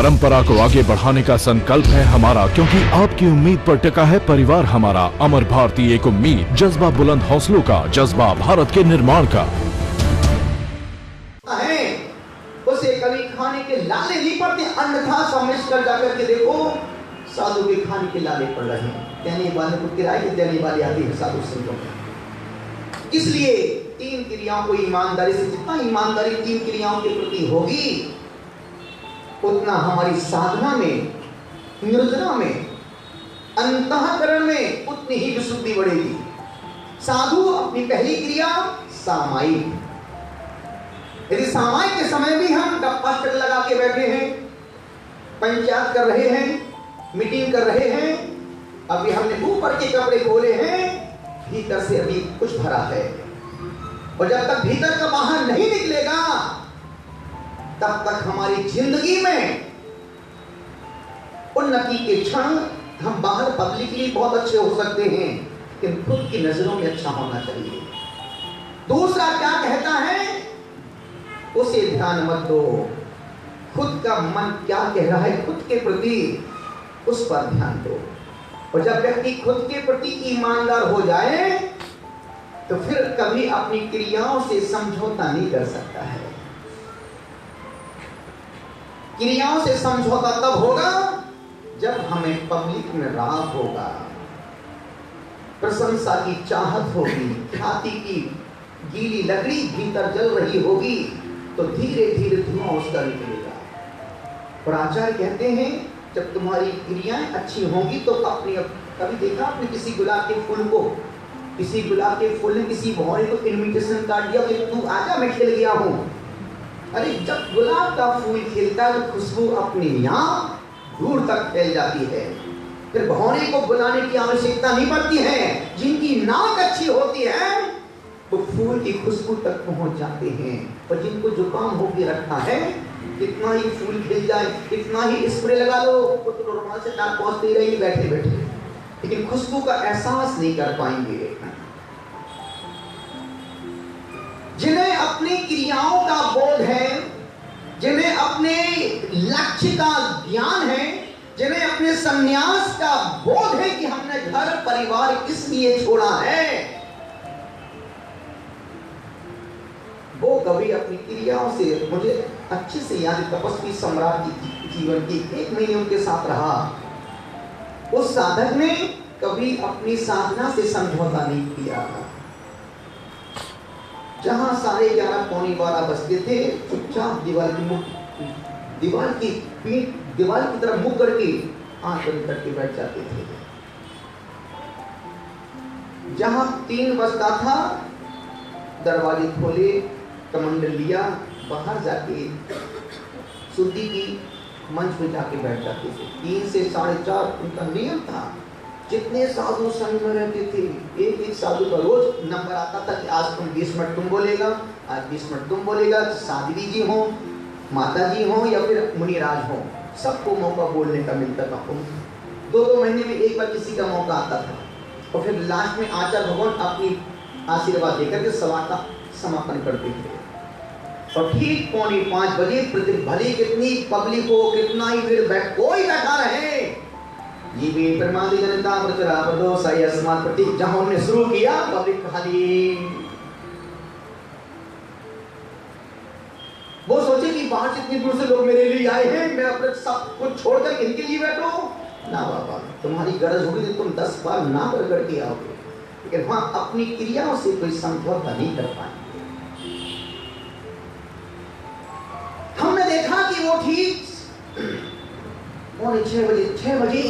परंपरा को आगे बढ़ाने का संकल्प है हमारा, क्योंकि आपकी उम्मीद पर टिका है परिवार हमारा। अमर भारती एक उम्मीद, जज्बा बुलंद हौसलों का, जज्बा भारत के निर्माण का। उसे कभी खाने के लाले नहीं पड़ते, अन्यथा सम्मिश्र जाकर के देखो साधु के खाने के लाले पड़ रहे हैं। देने वाले को किराए देने वाले आते हैं साधु संतों में। इसलिए तीन क्रियाओं को ईमानदारी से, जितना ईमानदारी तीन क्रियाओं के प्रति होगी, उतना हमारी साधना में, निर्जरा में, अंतःकरण में उतनी ही विशुद्धि बढ़ेगी। साधु अपनी पहली क्रिया सामायिक। यदि सामायिक के समय भी हम गप्पा लगा के बैठे हैं, पंचायत कर रहे हैं, मीटिंग कर रहे हैं, अभी हमने ऊपर के कपड़े खोले हैं, भीतर से अभी कुछ भरा है, और जब तक भीतर का बाहर नहीं निकलेगा तब तक हमारी जिंदगी में उन्नति के क्षण, हम बाहर पब्लिकली बहुत अच्छे हो सकते हैं, लेकिन खुद की नजरों में अच्छा होना चाहिए। दूसरा क्या कहता है, उसे ध्यान मत दो, खुद का मन क्या कह रहा है खुद के प्रति, उस पर ध्यान दो। और जब व्यक्ति खुद के प्रति ईमानदार हो जाए तो फिर कभी अपनी क्रियाओं से समझौता नहीं कर सकता है। क्रियाओं से समझौता तब होगा जब हमें पब्लिक में राग होगा, प्रशंसा की चाहत होगी, ख्याति की गीली लकड़ी भीतर जल रही होगी, तो धीरे धीरे धुआं उसका निकलेगा। और आचार्य कहते हैं जब तुम्हारी क्रियाएं अच्छी होंगी तो अपनी, कभी देखा आपने किसी गुलाब के फूल को, किसी गुलाब के फूल ने किसी भौरे को इनविटेशन कार्ड दिया कि तू आजा मैं खिल गया हूं। अरे जब गुलाब का फूल खिलता है तो खुशबू अपने यहाँ दूर तक फैल जाती है, फिर भौरे को बुलाने की आवश्यकता नहीं पड़ती है। जिनकी नाक अच्छी होती है वो फूल की खुशबू तक पहुंच जाते हैं, और जिनको जुकाम होके रखा है, कितना ही फूल खिल जाए, कितना ही स्प्रे लगा लो, वो तो नॉर्मल से नाक पहुंचते रहेंगे बैठे बैठे, लेकिन खुशबू का एहसास नहीं कर पाएंगे। जिन्हें अपनी क्रियाओं का बोध है, जिन्हें अपने लक्ष्य का ज्ञान है, जिन्हें अपने संन्यास का बोध है कि हमने घर परिवार किस लिए छोड़ा है, वो कभी अपनी क्रियाओं से, मुझे अच्छे से याद, तपस्वी सम्राट की जीवन की 1 महीने उनके साथ रहा, उस साधक ने कभी अपनी साधना से समझौता नहीं किया। जहां 11:30 पौने 12 बजते थे, चुपचाप दीवार की तरफ मुंह करके आंख बंद करके बैठ जाते थे। जहां 3 बजता था, दरवाजे खोले, कमंडल लिया, बाहर जाके शुद्धि की मंच पे जाके बैठ जाते थे। 3 से 4:30 उनका नियम था। जितने साधु संग में रहते थे, एक साधु का रोज नंबर आता था कि आज तुम 20 मिनट तुम बोलेगा, आज 20 मिनट तुम बोलेगा। साध्वी जी हो, माता जी हो या फिर मुनिराज हो, सबको मौका बोलने का मिलता था। 2-2 महीने में एक बार किसी का मौका आता था, और फिर लास्ट में आचार्य भगवान अपनी आशीर्वाद देकर के सभा का समापन करते थे। और ठीक 4:45 बजे, भले कितनी पब्लिक हो, कितना ही भीड़ बैठ, कोई बैठा रहे, ये भी परमादि जनता प्रचरा प्रदो साई अस्मात् प्रति, जहां उन्होंने शुरू किया पब्लिक खाली। वो सोचे कि बाहर इतनी दूर से लोग मेरे लिए आए हैं, मैं अपने सब कुछ छोड़कर इनके लिए बैठो। ना बाबा, तुम्हारी गरज होगी तो तुम 10 बार ना कर के आओगे, लेकिन वहां अपनी क्रियाओं से कोई समझौता नहीं कर पाएंगे। हमने देखा कि वो ठीक 6 बजे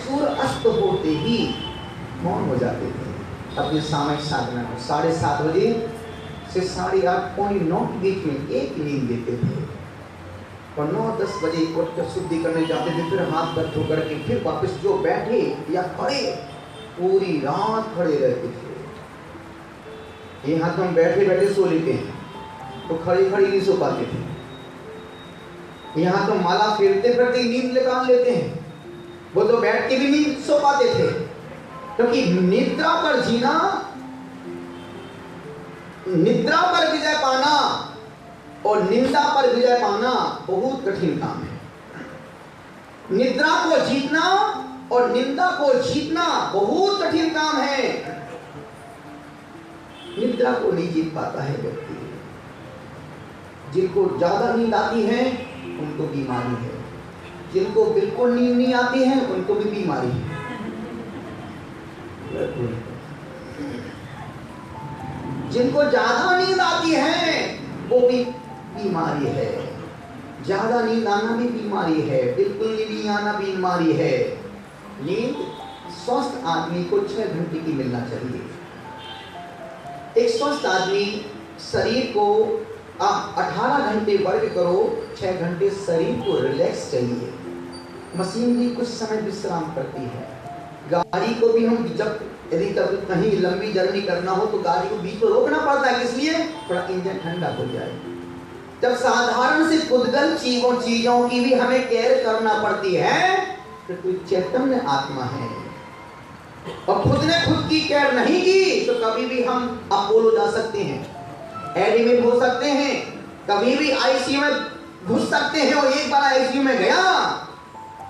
सूर्य अस्त होते ही मौन हो जाते थे अपने सामयिक साधना को। 7:30 बजे से 8:30 पौने 9 के बीच में एक नींद लेते थे, और 9-10 बजे उठकर शुद्धि करने जाते थे, फिर हाथ पैर धो करके फिर वापस जो बैठे या खड़े, पूरी रात खड़े रहते थे। यहाँ तो हम बैठे बैठे सो लेते हैं, तो खड़े खड़े नहीं सो पाते थे। यहाँ तो माला फेरते फिरते नींद निकाल लेते हैं, वो तो बैठ के भी नहीं सो पाते थे, क्योंकि निद्रा पर जीना, निद्रा पर विजय पाना और निंदा पर विजय पाना बहुत कठिन काम है। निद्रा को जीतना और निंदा को जीतना बहुत कठिन काम है। निद्रा को नहीं जीत पाता है व्यक्ति। जिनको ज्यादा नींद आती है उनको बीमारी है, जिनको बिल्कुल नींद नहीं आती है उनको भी बीमारी है। जिनको ज्यादा नींद आती है वो भी बीमारी है। ज्यादा नींद आना भी बीमारी है, बिल्कुल नहीं आना बीमारी है। नींद स्वस्थ आदमी को 6 घंटे की मिलना चाहिए। एक स्वस्थ आदमी शरीर को आप 18 घंटे वर्क करो, 6 घंटे शरीर को रिलैक्स चाहिए। मशीन भी कुछ समय विश्राम करती है। गाड़ी को भी हम जब यदि कभी कहीं लंबी जर्नी करना हो तो गाड़ी को बीच में रोकना पड़ता है। किस लिए? थोड़ा इंजन ठंडा हो जाए। जब साधारण से खुदगल चीजों की भी हमें केयर करना पड़ती है तो कोई चैतन्य आत्मा है और खुद ने खुद की केयर नहीं की तो कभी भी हम अपोलो जा सकते हैं, एडमिट हो सकते हैं, कभी भी आईसीयू में घुस सकते हैं। और एक बार आईसीयू में गया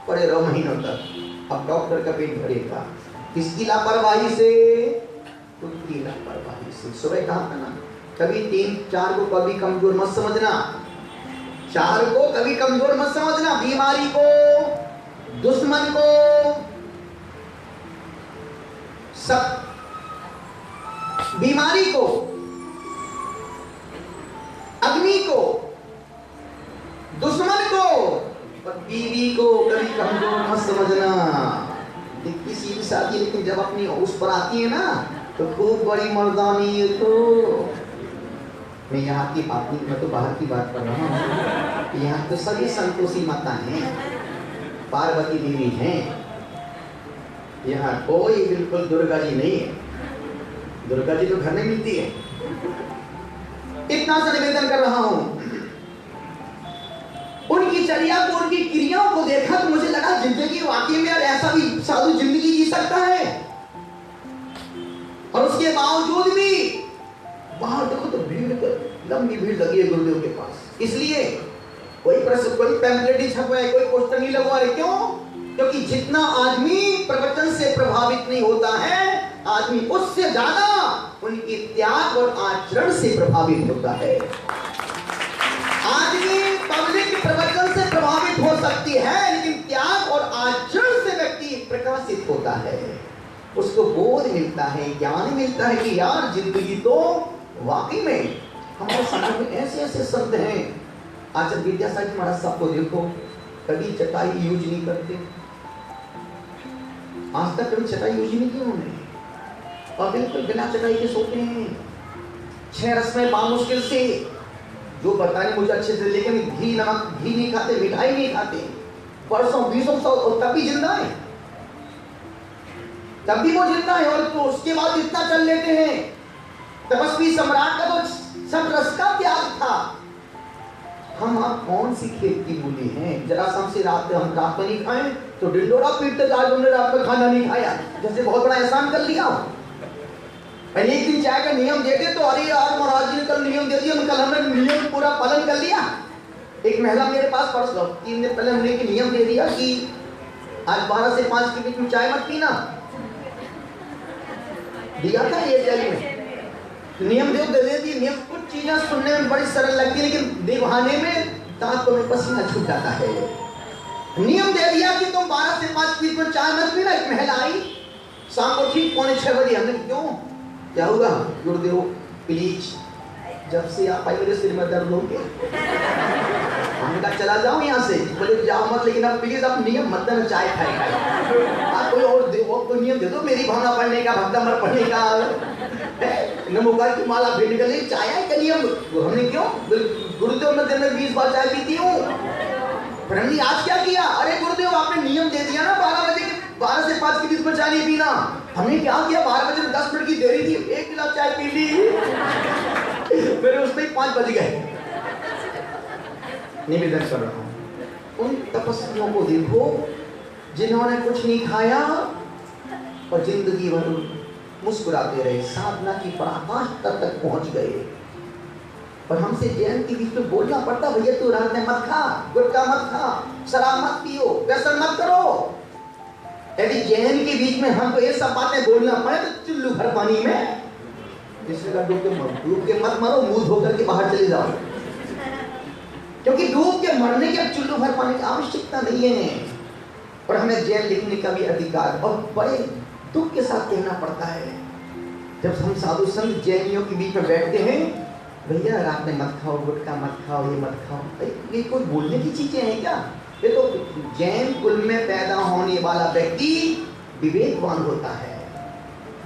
पड़े रहो महीनों तक, अब डॉक्टर का पेट भरेगा। किसकी लापरवाही से? खुद की लापरवाही से। सुबह कहा था ना, कभी 3-4 को कभी कमजोर मत समझना, 4 को कभी कमजोर मत समझना। बीमारी को, दुश्मन को, सब बीमारी को, अग्नि को, दुश्मन को और बीवी को कभी कमजोर मत समझना। किसी भी शादी लेकिन जब अपनी उस पर आती है ना तो खूब बड़ी मर्दानी है। तो मैं यहाँ की बात नहीं, मैं तो बाहर की बात कर रहा हूँ। यहाँ तो सभी संतोषी माता हैं, पार्वती देवी हैं। यहाँ कोई बिल्कुल दुर्गा जी नहीं है। दुर्गा जी तो घर में मिलती है। इतना सा निवेदन कर रहा हूँ। उनकी चर्या को, उनकी क्रियाओं को देखा तो मुझे लगा जिंदगी वाकई में यार ऐसा भी साधु जिंदगी जी सकता है। और उसके बावजूद भी बाहर देखो तो भीड़, लंबी भीड़ लगी है गुरुदेव के पास। इसलिए कोई प्रश्न, कोई पैम्फलेट नहीं छपा है, कोई पोस्टर नहीं लगवा रहे। क्यों? क्योंकि जितना आदमी प्रवचन से प्रभावित नहीं होता है, आदमी उससे ज्यादा उनके त्याग और आचरण से प्रभावित होता है। आदमी पब्लिक प्रवचन से प्रभावित हो सकती है लेकिन त्याग और आचरण से व्यक्ति प्रकाशित होता है। उसको बोध मिलता है, ज्ञान मिलता है कि यार जिंदगी तो वाकई में हमारे समाज में ऐसे ऐसे शब्द हैं। आचार्य विद्यासागर महाराज साहब को देखो, कभी चटाई यूज नहीं करते, आज तक कभी चटाई यूज नहीं की उन्होंने, और बिल्कुल बिना चटाई के सोते हैं। 6 रस्में बामुश्किल से, जो बताने मुझे अच्छे से, लेकिन घी नमक, घी नहीं खाते, मिठाई नहीं खाते, परसों 20 और तब भी जिंदा है, तब भी वो जिंदा है। और तो उसके बाद इतना चल लेते हैं। तपस्वी सम्राट का तो सब रस का त्याग था। हम आप कौन सी खेत की मूली हैं? जरा से रात में नहीं खाएं तो डिंडोरा पीटते, आज उन्होंने रात में खाना नहीं खाया, जैसे बहुत बड़ा एहसान कर लिया। पहले एक दिन चाय का नियम देते तो अरे यार महाराज जी ने कल नियम दे दिया, कल हमने नियम पूरा पालन कर लिया। एक महिला मेरे पास परसों 3 दिन पहले हमने एक नियम दे दिया कि आज 12 से 5 के बीच में चाय मत पीना, दिया था ये जल में नियम दे दिए। नियम कुछ चीजें सुनने में बड़ी सरल लगती है लेकिन देवहाने में दांतों में पसीना छूट जाता है। नियम दे दिया कि तुम 12 से 5 के बीच में चाय मत पीना। एक महिला आई शाम को ठीक 5:45 बजे, हमने क्यों, क्या हुआ? गुरुदेव प्लीज, जब से आप आई मेरे सिर में दर्द हो गया। हमने कहा चला जाओ यहाँ से, बोले जाओ मत, लेकिन अब प्लीज आप नियम मत देना, चाय खाए। आप कोई और कोई नियम दे दो, मेरी भावना पढ़ने का, भक्तमर पढ़ने का, नमोकार की माला भेंट कर ली, चाय का नियम हमने क्यों? गुरुदेव मैं दिन में 20 बार चाय पीती हूँ। पर हमने आज क्या किया? अरे गुरुदेव आपने नियम दे दिया ना 12 से 5 के बीच में चाय नहीं पीना। हमने क्या किया? 12 बजे 10 मिनट की देरी थी, 1 गिलास चाय पी ली, मेरे उसमें 5 बज गए। निवेदन कर रहा हूं, उन तपस्वियों को देखो जिन्होंने कुछ नहीं खाया और जिंदगी भर मुस्कुराते रहे, साधना की पराकाष्ठा तक पहुंच गए। और हमसे जैन के बीच में बोलना पड़ता, भैया तू रात में मत खा, गुटखा मत खा, शराब मत पियो, व्यसन मत करो। यदि जैन के बीच में हमको ये सब बातें बोलना पड़े तो चुल्लू भर पानी में जिसने का डूब के मत मरो, मुंह धो करके बाहर चले जाओ, क्योंकि डूब के मरने के चुल्लू भर पानी की आवश्यकता नहीं है। और हमें जेल लिखने का भी अधिकार, और बड़े दुख के साथ कहना पड़ता है जब हम साधु संत जैनियों के बीच में बैठते हैं, भैया रात में मत खाओ, गुटखा मत खाओ, ये मत खाओ। ये कोई बोलने की चीजें हैं क्या? ये तो जैन कुल में पैदा होने वाला व्यक्ति विवेकवान होता है,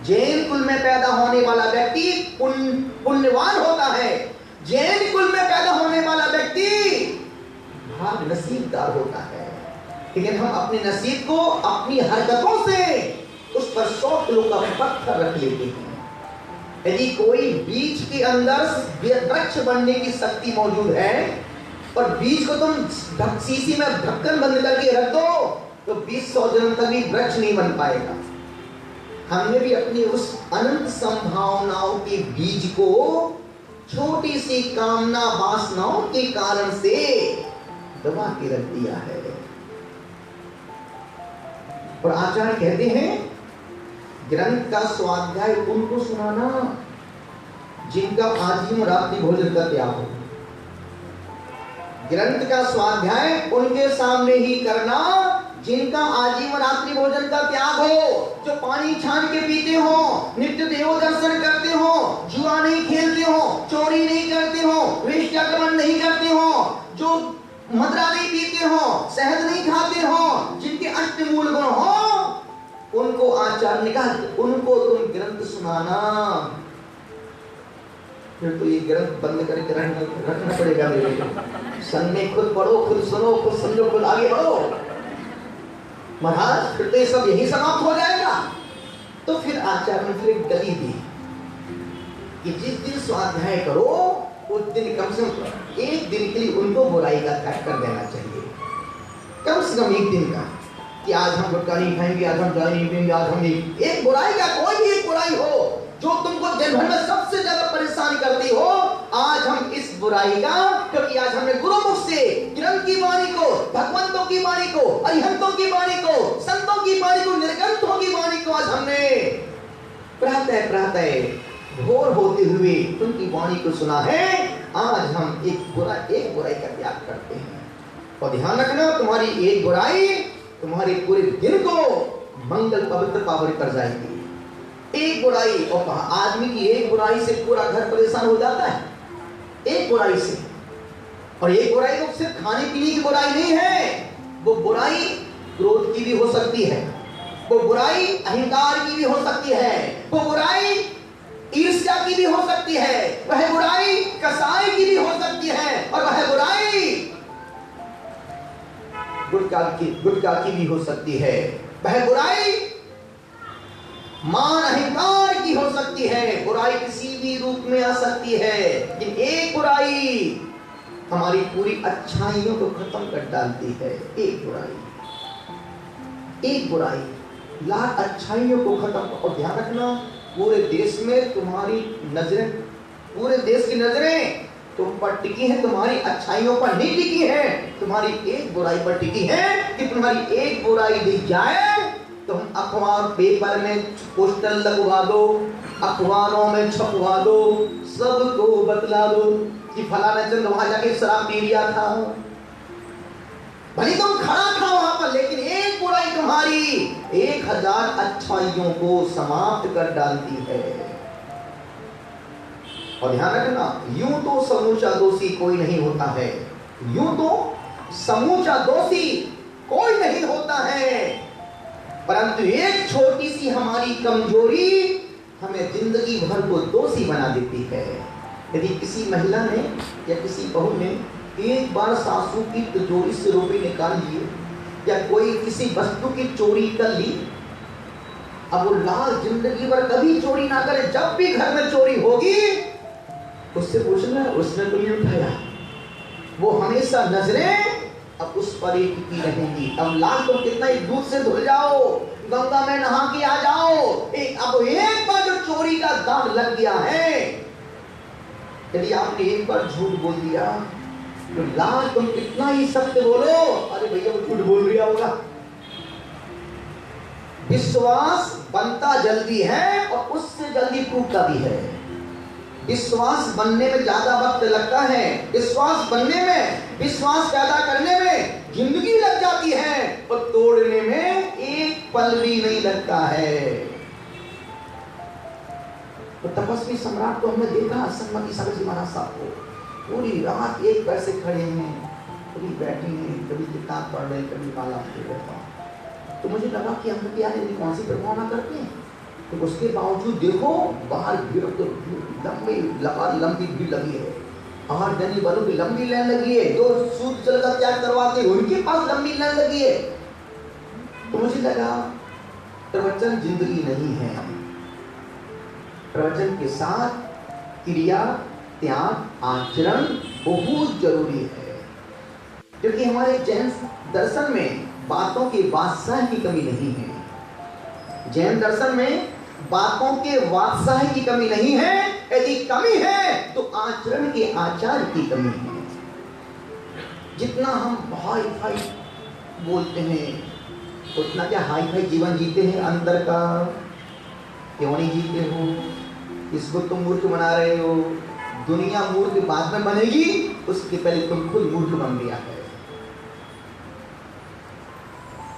जैन कुल में पैदा होने वाला व्यक्ति पुण्यवान होता है, जैन कुल में पैदा होने वाला व्यक्ति भाग नसीबदार होता है। लेकिन हम अपने नसीब को अपनी हरकतों से उस पर 100 किलो का पत्थर रख लेते हैं। यदि कोई बीज के अंदर वृक्ष बनने की शक्ति मौजूद है और बीज को तुम शीशी में ढक्कन बंद करके रख दो तो 20-100 जन्म तक भी वृक्ष नहीं बन पाएगा। हमने भी अपनी उस अनंत संभावनाओं के बीज को छोटी सी कामना वासनाओं के कारण से दबा के रख दिया है। और आचार्य कहते हैं ग्रंथ का स्वाध्याय उनको सुनाना जिनका आजीवन रात्रि भोजन का त्याग हो। ग्रंथ का स्वाध्याय उनके सामने ही करना जिनका आजीवन रात्रि भोजन का त्याग हो, जो पानी छान के पीते हो, नित्य देव दर्शन करते हो, जुआ नहीं खेलते हो, चोरी नहीं करते हो, वेश्याक्रमण नहीं करते हो, जो मदरा नहीं पीते हो, शहद नहीं खाते हो, जिनके अष्टमूल गुण हो, उनको आचार्य ने कहा उनको तुम ग्रंथ सुनाना। फिर तो ये ग्रंथ बंद करके रखना पड़ेगा मेरे संग में, खुद पढ़ो, खुद सुनो, खुद समझो, खुद आगे बढ़ो। महाराज फिर तो ये सब यही समाप्त हो जाएगा। तो फिर आचार्य ने फिर एक गली दी कि जिस दिन स्वाध्याय करो उस दिन कम से कम एक दिन के लिए उनको बुराई का त्याग कर देना चाहिए, कम से कम एक दिन का, कि आज हम गुटखा नहीं खाएंगे, आज हम चाय नहीं पिएंगे, आज हम नहीं। एक बुराई का कोई भी एक बुराई हो जो तुमको दिन भर में सबसे ज्यादा परेशान करती हो, आज हम इस बुराई का, क्योंकि आज हमने गुरुमुख से ग्रंथ की वाणी को, भगवंतों की वाणी को, अरिहंतों की वाणी को, संतों की वाणी को, निर्गंथों की वाणी को आज हमने प्रातः प्रातः भोर होते हुए उनकी वाणी को सुना है। आज हम एक बुराई का त्याग करते हैं। और ध्यान रखना तुम्हारी एक बुराई तुम्हारे पूरे दिन को मंगल पवित्र पावन कर जाएगी। एक बुराई, और आदमी की एक बुराई से पूरा घर परेशान हो जाता है, एक बुराई से। और एक बुराई तो सिर्फ खाने पीने की बुराई नहीं है, वो बुराई क्रोध की भी हो सकती है, वो बुराई अहंकार की भी हो सकती है, वो बुराई ईर्ष्या की भी हो सकती है, वह बुराई कसाई की भी हो सकती है, और वह बुराई गुटखा की भी हो सकती है, वह बुराई मान अहंकार की हो सकती है। बुराई किसी भी रूप में आ सकती है, लेकिन एक बुराई हमारी पूरी अच्छाइयों को खत्म कर डालती है। एक बुराई लाख अच्छाइयों को खत्म। और ध्यान रखना पूरे देश में तुम्हारी नजरें, पूरे देश की नजरें तुम पर टिकी है, तुम्हारी अच्छाइयों पर नहीं टिकी है, तुम्हारी एक बुराई पर टिकी है। कि तुम्हारी एक बुराई दिख जाए तुम अखबार पेपर में पोस्टर लगवा दो, अखबारों में छपवा दो, सबको बतला दो कि फलाना चंद वहां जाके शराब पी लिया था। भले तुम खड़ा था वहां पर, लेकिन एक बुराई तुम्हारी 1000 अच्छाइयों को समाप्त कर डालती है। और ध्यान रखना, यूं तो समूचा दोषी कोई नहीं होता है, यूं तो समूचा दोषी कोई नहीं होता है, परंतु एक छोटी सी हमारी कमजोरी हमें जिंदगी भर को दोषी बना देती है। यदि किसी महिला ने या किसी बहू ने एक बार सासू की तिजोरी से रुपए निकाल लिए या कोई किसी वस्तु की चोरी कर ली, अब वो लाल जिंदगी भर कभी चोरी ना करे, जब भी घर में चोरी होगी उससे पूछना उसने तो नहीं उठाया, वो हमेशा नजरें अब उस पर एक की रहेंगी। अब लाल तुम कितना ही दूध से धुल जाओ, गंगा में नहा के आ जाओ, अब एक बार जो चोरी का दाग लग गया है यदि आपने एक बार झूठ बोल दिया तो लाज तुम कितना ही सत्य बोलो, अरे भैया वो झूठ बोल रहा होगा। विश्वास बनता जल्दी है और उससे जल्दी टूटता भी है। विश्वास बनने में ज्यादा वक्त लगता है, विश्वास बनने में, विश्वास पैदा करने में जिंदगी लग जाती है और तोड़ने में एक पल भी नहीं लगता है। तो तपस्वी सम्राट को हमने देखा, संमति सागर जी महाराज साहब को पूरी रात एक पैर से खड़े हैं, कभी बैठे हैं, कभी किताब पढ़ रहे, कभी माला फेर रहे। तो मुझे लगा कि हम क्या कौन सी प्रभावना करते हैं, तो उसके बावजूद देखो बाहर भीड़ तो लंबी भीड़ लगी है, आहार देने वालों की लंबी लाइन लगी है, जो सूद जल का त्याग करवाते हैं उनके पास लंबी लाइन लगी है। तो मुझे लगा प्रवचन जिंदगी नहीं है, प्रवचन के साथ क्रिया, त्याग, आचरण बहुत जरूरी है। क्योंकि हमारे जैन दर्शन में बातों के वात्साह की कमी नहीं है। जैन दर्शन में बातों के वात्साह की कमी नहीं है, यदि कमी है तो आचरण के आचार की कमी है। जितना हम हाई फाई बोलते हैं उतना क्या हाई फाई जीवन जीते हैं अंदर का? क्यों नहीं जीते हो? इसको तुम मूर्ख बना रहे हो। दुनिया मूर्ख बाद में बनेगी, उसके पहले तुम खुद मूर्ख बन गया है।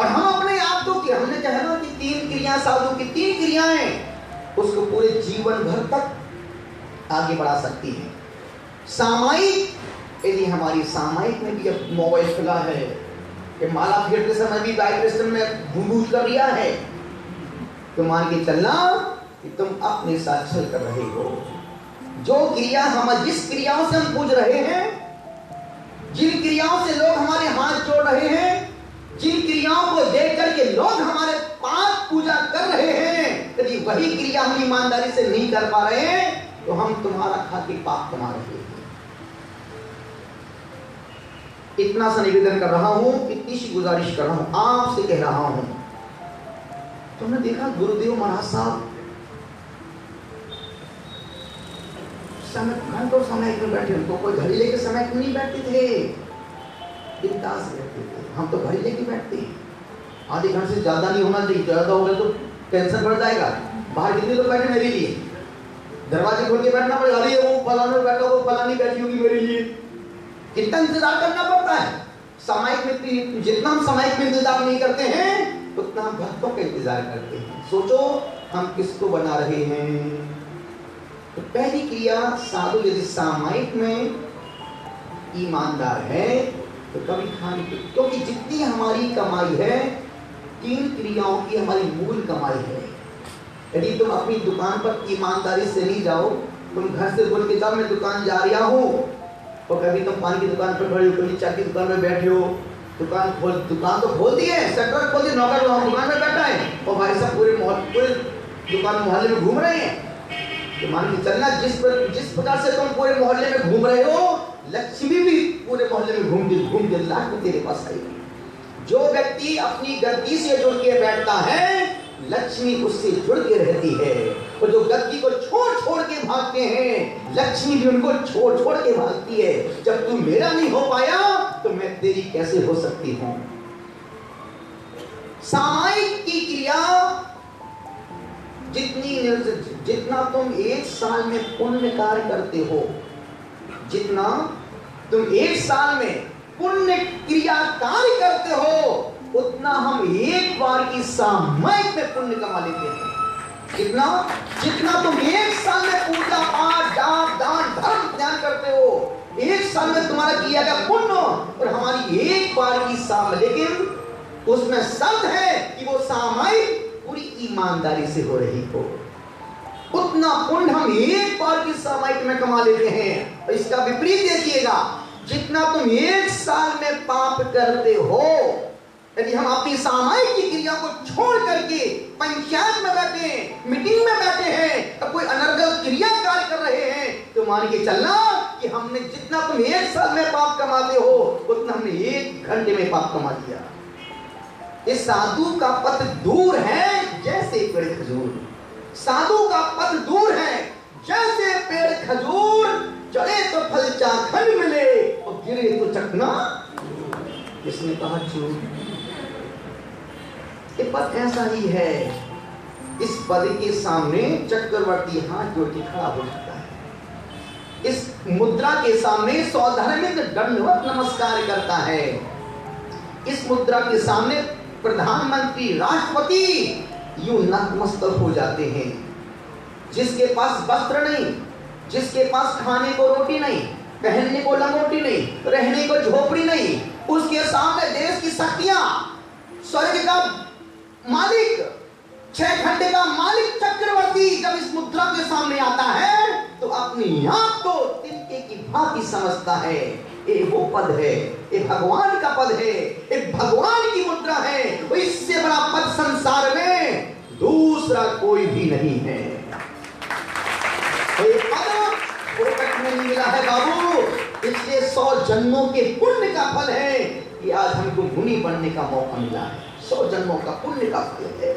और हम अपने आप को कि हमने कहा ना कि 3 क्रिया, साधु की 3 क्रियाएं उसको पूरे जीवन भर तक आगे बढ़ा सकती हैं। सामायिक, यदि हमारी सामायिक में भी अब मोबाइल खुला है कि माला फेरते समय भी वाइब्रेशन में घूम कर रिया है, तो मान के चलना कि तुम अपने साथ छल कर रहे हो। जो क्रिया हम, जिस क्रियाओं से हम पूज रहे हैं, जिन क्रियाओं से लोग हमारे हाथ जोड़ रहे हैं, जिन क्रियाओं को देख करके लोग हमारे पास पूजा कर रहे हैं, यदि वही क्रिया हम ईमानदारी से नहीं कर पा रहे हैं तो हम तुम्हारा खातिर पाप कमा रहे हैं। इतना सा निवेदन कर रहा हूं, इतनी सी गुजारिश कर रहा हूं, आपसे कह रहा हूं। तुमने देखा गुरुदेव महाराज साहब घंटों समय में बैठे, उनको कोई घड़ी लेके समय क्यों नहीं बैठते थे? बिंदास बैठते थे। हम तो घड़ी लेके बैठते हैं, आधे घंटे से ज्यादा नहीं होना चाहिए, ज्यादा होगा तो टेंशन बढ़ जाएगा। बाहर कितने लोग बैठे मेरे लिए, दरवाजे खोल के बैठना पड़ेगा, अरे वो फलाना बैठा, वो फलानी बैठी होगी मेरे लिए, कितना इंतजार करना पड़ता है। सामायिक में जितना हम सामायिक में इंतजार नहीं करते हैं उतना हम भक्तों का इंतजार करते हैं। सोचो हम किसको बना रहे हैं। तो पहली क्रिया, साधु यदि सामायिक में ईमानदार है तो कभी खाने की, क्योंकि जितनी हमारी कमाई है 3 क्रियाओं की हमारी मूल कमाई है। यदि तुम अपनी दुकान पर ईमानदारी से नहीं जाओ, तुम घर से बोल के जाओ मैं दुकान जा रहा हूँ, और कभी तुम पान की दुकान पर खड़े हो, कभी चाय की दुकान में बैठे हो, दुकान तो खोल दी है, शटर खोल दी, नौकर दुकान में बैठा है और भाई साहब पूरे दुकान मोहल्ले में घूम रहे हैं, तो मान के चलना जिस प्रकार से तुम पूरे मोहल्ले में घूम रहे हो, लक्ष्मी भी पूरे मोहल्ले में घूम के लाख में तेरे पास आएगी। जो व्यक्ति अपनी गद्दी से जुड़ के बैठता है, लक्ष्मी उससे जुड़ के रहती है, और जो गद्दी को छोड़ के भागते हैं, लक्ष्मी भी उनको छोड़ के भागती है। जब तू मेरा नहीं हो पाया तो मैं तेरी कैसे हो सकती हूं। सामायिक की क्रिया जितना तुम 1 साल में पुण्य कार्य करते हो, जितना तुम 1 साल में पुण्य क्रिया कार्य करते हो, उतना हम 1 बार की सामायिक में पुण्य कमा लेते हैं। जितना तुम 1 साल में पूजा पाठ जाप दान धर्म ध्यान करते हो, 1 साल में तुम्हारा किया गया पुण्य और हमारी 1 बार की लेकिन उसमें शर्त है कि वो सामायिक पूरी ईमानदारी से हो रही हो। उतना पुण्य हम 1 बार की सामायिक में कमा लेते हैं। और इसका विपरीत देखिएगा, जितना तुम 1 साल में पाप करते हो, यदि हम अपनी सामायिक की क्रिया को छोड़ करके पंचायत में बैठे हैं, मीटिंग में बैठे हैं, तो कोई अनर्गल क्रिया कार्य कर रहे हैं, तो मान के चलना कि हमने जितना तुम 1 साल में पाप कमाते हो, उतना हमने 1 घंटे में पाप कमा दिया। इस साधु का पथ दूर है जैसे पेड़ खजूर, साधु का पथ दूर है जैसे पेड़ खजूर, रखना, किसने कहा झूठ? ये पद ऐसा ही है, इस पद के सामने चक्रवर्ती हाथ जोड़ के खड़ा हो जाता है, इस मुद्रा के सामने सौधर्मिक दंडवत नमस्कार करता है, इस मुद्रा के सामने प्रधानमंत्री राष्ट्रपति यूं नतमस्तक हो जाते हैं। जिसके पास वस्त्र नहीं, जिसके पास खाने को रोटी नहीं, पहनने को लंगोटी नहीं, रहने को झोपड़ी नहीं, उसके सामने देश की शक्तियां, स्वर्ग का मालिक, 6 खंड का मालिक चक्रवर्ती जब इस मुद्रा के सामने आता है तो अपनी आप को तिनके की भांति समझता है। ये वो पद है, ये भगवान का पद है, ये भगवान की मुद्रा है। वो इससे बड़ा पद संसार में दूसरा कोई भी नहीं है। ये पद फोकट में नहीं मिला है बाबू, इसलिए 100 जन्मों के पुण्य का फल है कि आज हमको मुनि बनने का मौका मिला है। 100 जन्मों का पुण्य का फल है,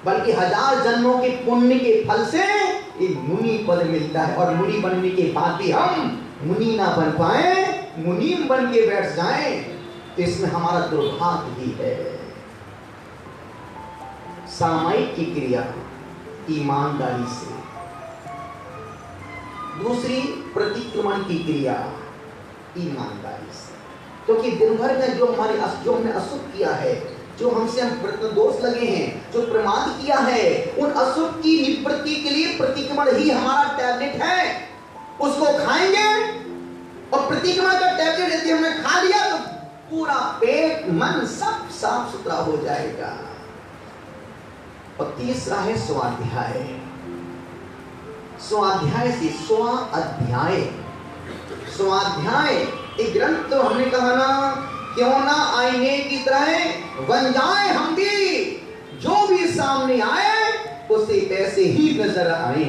बल्कि 1000 जन्मों के पुण्य के फल से एक मुनि पद मिलता है। और मुनि बनने के बाद भी हम मुनि ना बन पाए, मुनि बन के बैठ जाएं, तो इसमें हमारा दुर्भाग्य ही है। सामायिक की क्रिया ईमानदारी से, दूसरी प्रतिक्रमण की क्रिया ईमानदारी से। क्योंकि दिन भर में जो हमने अशुभ किया है, जो हमसे हम दोष लगे हैं, जो प्रमाद किया है, उन अशुभ की निवृत्ति के लिए प्रतिक्रमण ही हमारा टैबलेट है। उसको खाएंगे और प्रतिक्रमण का टैबलेट यदि हमने खा लिया तो पूरा पेट मन सब साफ सुथरा हो जाएगा। और तीसरा है स्वाध्याय। स्वाध्याय से स्वाध्याय, स्वाध्याय एक ग्रंथ तो हमने कहा ना, क्यों ना आईने की तरह बन जाए हम भी, जो भी सामने आए उसे ऐसे ही नजर आए।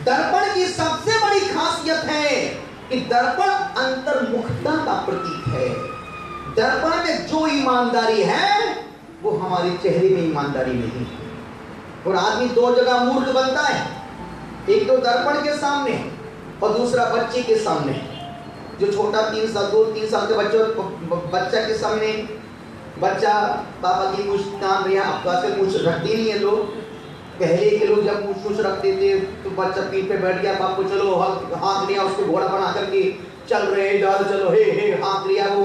दर्पण की सबसे बड़ी खासियत है कि दर्पण अंतर्मुखता का प्रतीक है। दर्पण में जो ईमानदारी है वो हमारे चेहरे में ईमानदारी नहीं है। और आदमी 2 जगह मूर्ख बनता है, एक तो दर्पण के सामने और दूसरा बच्चे के सामने। जो छोटा 3 साल 2-3 साल के बच्चा के सामने, बच्चा पापा की मूछ तान रहा, अब आजकल मूछ रखते नहीं है लोग। पहले के लोग जब मूछ रखते थे तो बच्चा पीठ पे बैठ गया, बाप को चलो हाँक लिया, उसको घोड़ा बना करके चल रहे हैं, दादा चलो हे हाँक लिया। वो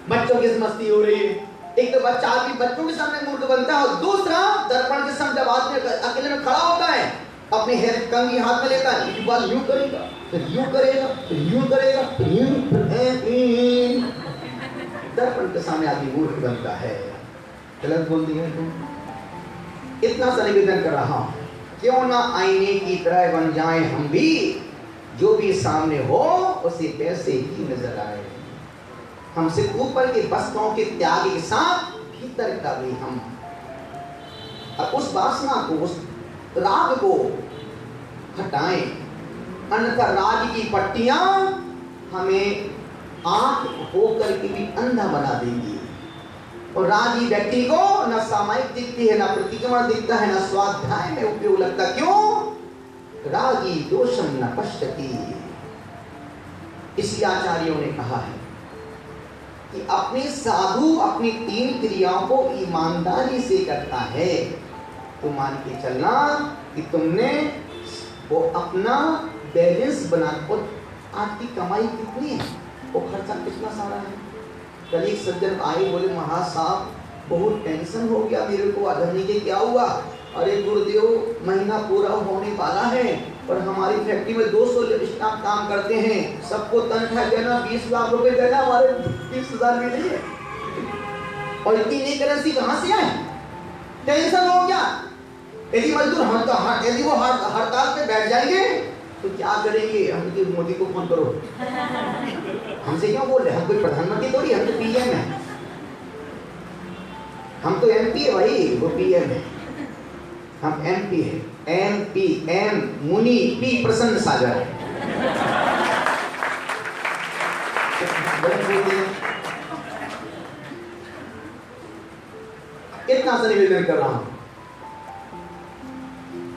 बच्चों की मस्ती हो रही है। एक तो बच्चा आदमी बच्चों के सामने मूर्ख बनता है, और दूसरा दर्पण के सामने जब आदमी अकेले में खड़ा होता है, अपने कंघी हाथ में लेता है, एक बार यूं करेगा, फिर यूं करेगा, फिर यूं करेगा, फिर यूं, दर्पण के सामने आदमी मूर्ख बनता है। गलत बोल दिया तुम। इतना सा निवेदन कर रहा हूं, क्यों ना आईने की तरह बन जाए हम भी, जो भी सामने हो उसे वैसे ही नजर आए। हमसे ऊपर के वस्तुओं के त्याग के साथ भीतर का भी हम, और उस वासना को, उस राग को हटाएं, अन्यथा राग की पट्टियां हमें आंख होकर के भी अंधा बना देंगी। और रागी व्यक्ति को न सामायिक दिखती है, न प्रतिक्रमण दिखता है, न स्वाध्याय में उपयोग लगता। क्यों? रागी दोषम न पश्यति। इसलिए आचार्यों ने कहा है कि अपने साधु अपनी 3 क्रियाओं को ईमानदारी से करता है तो मान के चलना कि तुमने वो अपना बैलेंस बना। और आज की कमाई कितनी है, वो खर्चा कितना सारा है। कल एक सज्जन आए, बोले महाराज साहब बहुत टेंशन हो गया मेरे को, अधनी के क्या हुआ? अरे गुरुदेव महीना पूरा होने वाला है और हमारी फैक्ट्री में 200 स्टाफ काम करते हैं, सबको तनख्वाह देना 20 लाख रुपए देना, हमारे 20,000 भी नहीं है। और इतनी नई करेंसी कहाँ से आए? टेंशन हो गया। यदि मजदूर यदि वो हड़ताल पे बैठ जाएंगे तो क्या करेंगे? हम तो मोदी को फोन करो, हमसे क्यों बोल रहे? हम कोई प्रधानमंत्री थोड़ी, हम तो पीएम है। हम तो एमपी है भाई, वो पीएम है, हम एमपी है। एमपी, एम मुनि, पी प्रसन्न सागर। कितना सा निवेदन कर रहा हूं,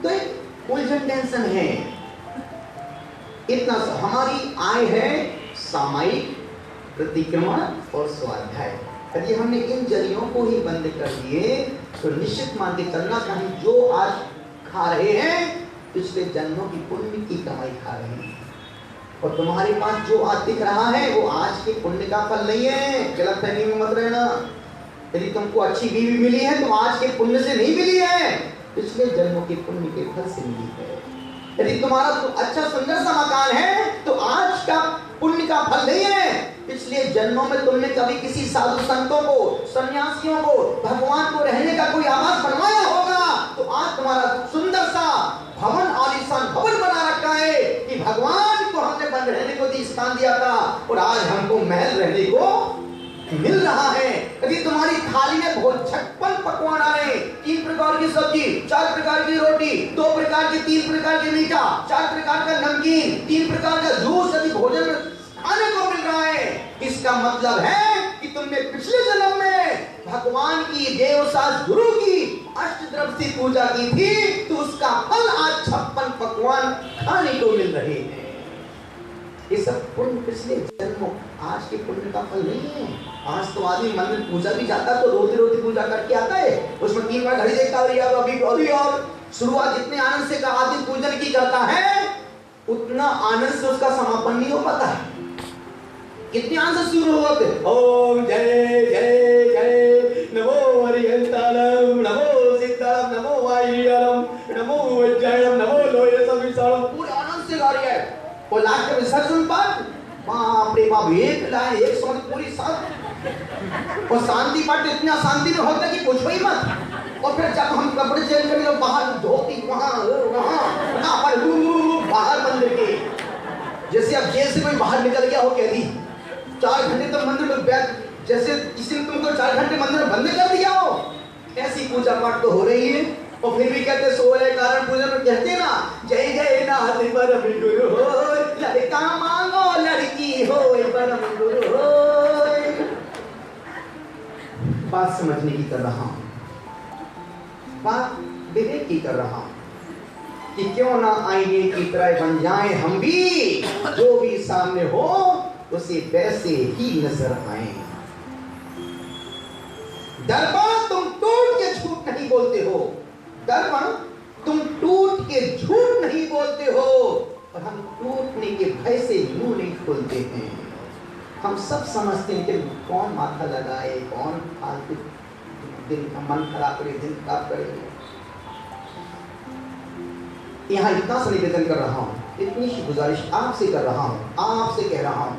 तो एक उलझन टेंशन है। इतना सा हमारी आय है सामायिक, प्रतिक्रमण और स्वाध्याय। यदि हमने इन जरियों को ही बंद कर दिए तो निश्चित मान के चलना कि हम जो आज खा रहे हैं पिछले जन्मों की पुण्य की कमाई खा रहे हैं, और तुम्हारे पास जो आज दिख रहा है वो आज के पुण्य का फल नहीं है। गलतफहमी में मत रहना। यदि तुमको अच्छी बीवी मिली है तो आज के पुण्य से नहीं मिली है, पिछले जन्मों के पुण्य के फल से मिली है। यदि तुम्हारा अच्छा सुंदर सा मकान है तो आज का पुण्य का फल नहीं है, पिछले जन्मों में तुमने कभी किसी साधु संतों को, सन्यासियों को, भगवान को रहने का कोई आवास बनवाया होगा, तो आज तुम्हारा सुंदर सा भवन, आलीशान भवन बना रखा है कि भगवान को हमने बन रहने को स्थान दिया था और आज हमको महल रहने को मिल रहा है। यदि तुम्हारी थाली में बहुत 56 पकवान आ रहे, 3 प्रकार की सब्जी, 4 प्रकार की रोटी, 2 प्रकार की, 3 प्रकार की मीठा, 4 प्रकार का नमकीन, 3 प्रकार का जूस, यदि भोजन में खाने को मिल रहा है, इसका मतलब है कि तुमने पिछले जन्म में भगवान की, देवसास गुरु की अष्टद्रव्य से पूजा की थी, तो उसका फल आज 56 पकवान खाने को मिल रहे हैं। ये सब पुण्य पिछले जन्मों, आज के पुण्य का फल नहीं है। आज तो आदमी मंदिर पूजा भी जाता तो रोती रोती पूजा करके आता है, उसमें 3 बार घड़ी देखता अभी और शुरुआत जितने आनंद से का आदमी पूजन की करता है उतना आनंद से उसका समापन नहीं हो पाता है। कितने आनंद से शुरू होते, ओम जय जय जय, नमो हरिहंतालम, नमो सीतालम, नमो वायुलम, नमो वज्रम, नमो लोहे सविशालम, पूरे आनंद से गा रही है। और लास्ट में विसर्जन पर बाप रे बाप, एक लाइन एक समय पूरी साथ, और शांति पाठ इतना शांति में होता है कि पूछो ही मत। और फिर जब हम कपड़े चेंज करेंगे बाहर धोती वहां बाहर मंदिर के, जैसे अब जेल से कोई बाहर निकल गया हो, कह दी 4 घंटे तक मंदिर में बैठ, जैसे किसी ने तुमको 4 घंटे मंदिर में बंद कर दिया हो, ऐसी पूजा पाठ तो हो रही है। और फिर भी कहते सोए कारण पूजन में कहते ना, जय जय नाथ परम गुरु हो, लड़का मांगो लड़की हो परम गुरु हो। बात समझने की कर रहा हूं, बात विवेक की कर रहा हूं कि क्यों ना आईने की तरह बन जाए हम भी, जो भी सामने हो उसे वैसे ही नजर आए। दर्पण तुम टूट के झूठ नहीं बोलते हो, दर्पण तुम टूट के झूठ नहीं बोलते हो, और हम टूटने के भय से मुंह नहीं खोलते हैं। हम सब समझते हैं कि कौन माथा लगाए, कौन फालतू दिन का मन खराब करे, दिन खराब करे। यहाँ इतना सा निवेदन कर रहा हूँ, इतनी सी गुजारिश आपसे कर रहा हूँ, आपसे कह रहा हूँ,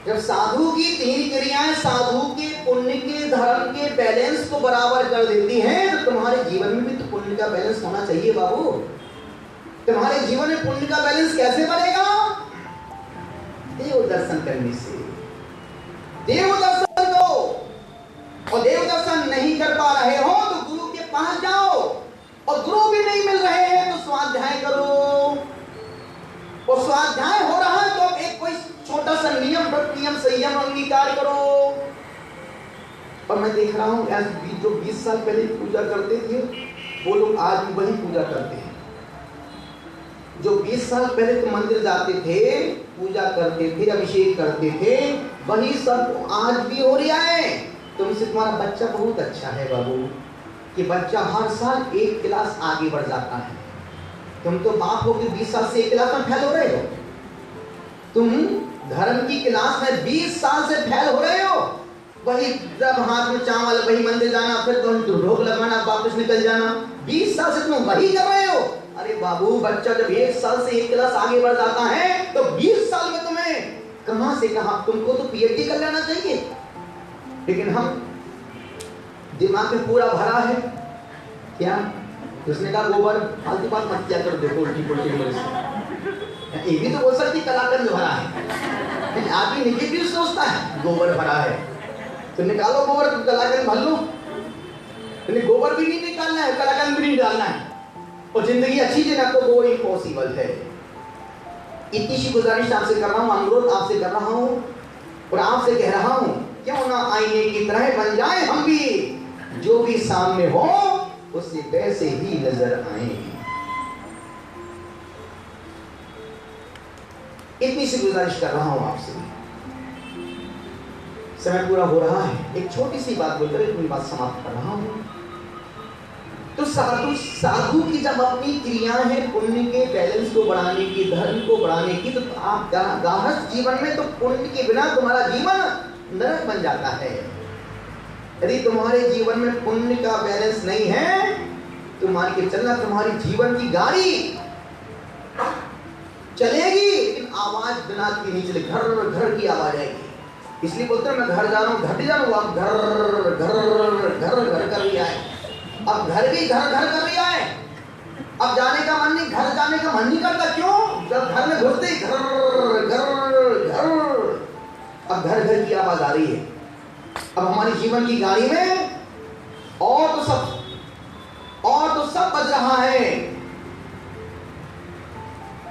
जब साधु की 3 क्रियाएं साधु के पुण्य के धर्म के बैलेंस को बराबर कर देती हैं, तो तुम्हारे जीवन में भी तो पुण्य का बैलेंस होना चाहिए बाबू। तुम्हारे जीवन में पुण्य का बैलेंस कैसे बनेगा? देव दर्शन करने से। देव दर्शन करो, और देव दर्शन नहीं कर पा रहे हो तो गुरु के पास जाओ, और गुरु भी नहीं मिल रहे हैं तो स्वाध्याय करो, और स्वाध्याय हो रहा है तो एक कोई छोटा सा नियम, व्रत नियम, संयम अंगीकार करो। और मैं देख रहा हूं जो 20 साल पहले पूजा करते थे वो लोग आज भी वही पूजा करते हैं। जो 20 साल पहले तो मंदिर जाते थे, पूजा करते थे, अभिषेक करते थे, वही सब आज भी हो रहा है। तुमसे तुम्हारा बच्चा बहुत अच्छा है बाबू, कि बच्चा हर साल 1 क्लास आगे बढ़ जाता है। तुम तो बाप हो कि 20 साल से 1 क्लास में फेल हो रहे हो। तुम धर्म की क्लास में 20 साल से फेल हो रहे हो। वही जब हाथ में चावल, वही मंदिर जाना, फिर तुम ढोक लगाना, वापस निकल जाना। 20 साल से तुम वही कर रहे हो। अरे बाबू, बच्चा जब 1 साल से 1 क्लास आगे बढ़ जाता है तो 20 साल में तुम्हें कहां से कहां, तुमको तो पीएचडी कर लेना चाहिए। लेकिन हम दिमाग में पूरा भरा है क्या? उसने कहा गोबर, फालतू बात मत किया करो, देखो उल्टी पुल्टी ये भी तो बोल सकती कलाकंद भरा है। आदमी निगेटिव सोचता है, गोबर भरा है तो निकालो गोबर, कलाकंद भर लो। गोबर भी नहीं निकालना है, कलाकंद भी नहीं डालना है, और जिंदगी अच्छी जीना तो वो इम्पॉसिबल है। इतनी सी गुजारिश आपसे कर रहा हूँ, अनुरोध आपसे कर रहा हूँ, और आपसे कह रहा हूँ क्यों ना आईने की तरह बन जाए हम भी, जो भी सामने हो उसे वैसे ही नजर आए। इतनी सी गुजारिश कर रहा हूं आपसे, समय पूरा हो रहा है, एक छोटी सी बात बोलकर अपनी बात समाप्त कर रहा हूं। तो साधु की जब अपनी क्रियाएं हैं पुण्य के बैलेंस को बढ़ाने की, धर्म को बढ़ाने की, तो आप गाहस्थ जीवन में तो पुण्य के बिना तुम्हारा जीवन नरक बन जाता है। यदि तुम्हारे जीवन में पुण्य का बैलेंस नहीं है तो मान के चलना तुम्हारी जीवन की गाड़ी चलेगी लेकिन आवाज बिना की नहीं चले, घर घर की आवाज आएगी। इसलिए बोलते हैं मैं घर जा रहा हूँ, घर जा रहा हूँ, घर घर घर घर कर रही है। अब घर भी घर घर कर रही है, अब जाने का मन नहीं, घर जाने का मन नहीं करता। क्यों? जब घर में घुसते ही घर घर घर, अब घर घर की आवाज आ रही है। अब हमारी जीवन की गाड़ी में और तो सब बज रहा है,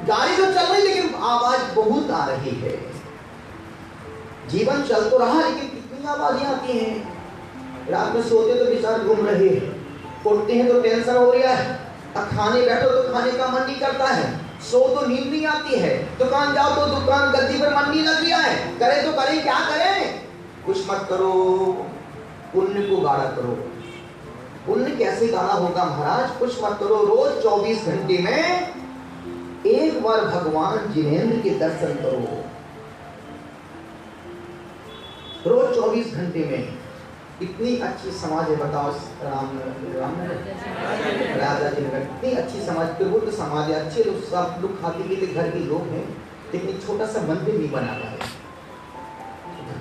गाड़ी तो चल रही लेकिन आवाज बहुत आ रही है। जीवन चल तो रहा लेकिन कितनी आवाजें आती हैं। रात में सोते तो विचार घूम रहे हैं, उठते हैं तो टेंशन हो रहा है, अब खाने बैठो तो खाने का मन नहीं करता है, सो तो नींद नहीं आती है, दुकान जाओ तो दुकान गद्दी पर मन नहीं लग रहा है, करे तो करें क्या करें? कुछ मत करो, पुण्य को गाढ़ा करो। पुण्य कैसे गाढ़ा होगा महाराज? कुछ मत करो, रोज 24 घंटे में एक बार भगवान जिनेंद्र के दर्शन करो। रोज 24 घंटे में। इतनी अच्छी समाज है, बताओ राजा जी ने इतनी अच्छी समाज, प्रबुद्ध समाज है, अच्छे लोग, सब लोग खाते पीते घर के लोग हैं, लेकिन छोटा सा मंदिर नहीं बना पाए।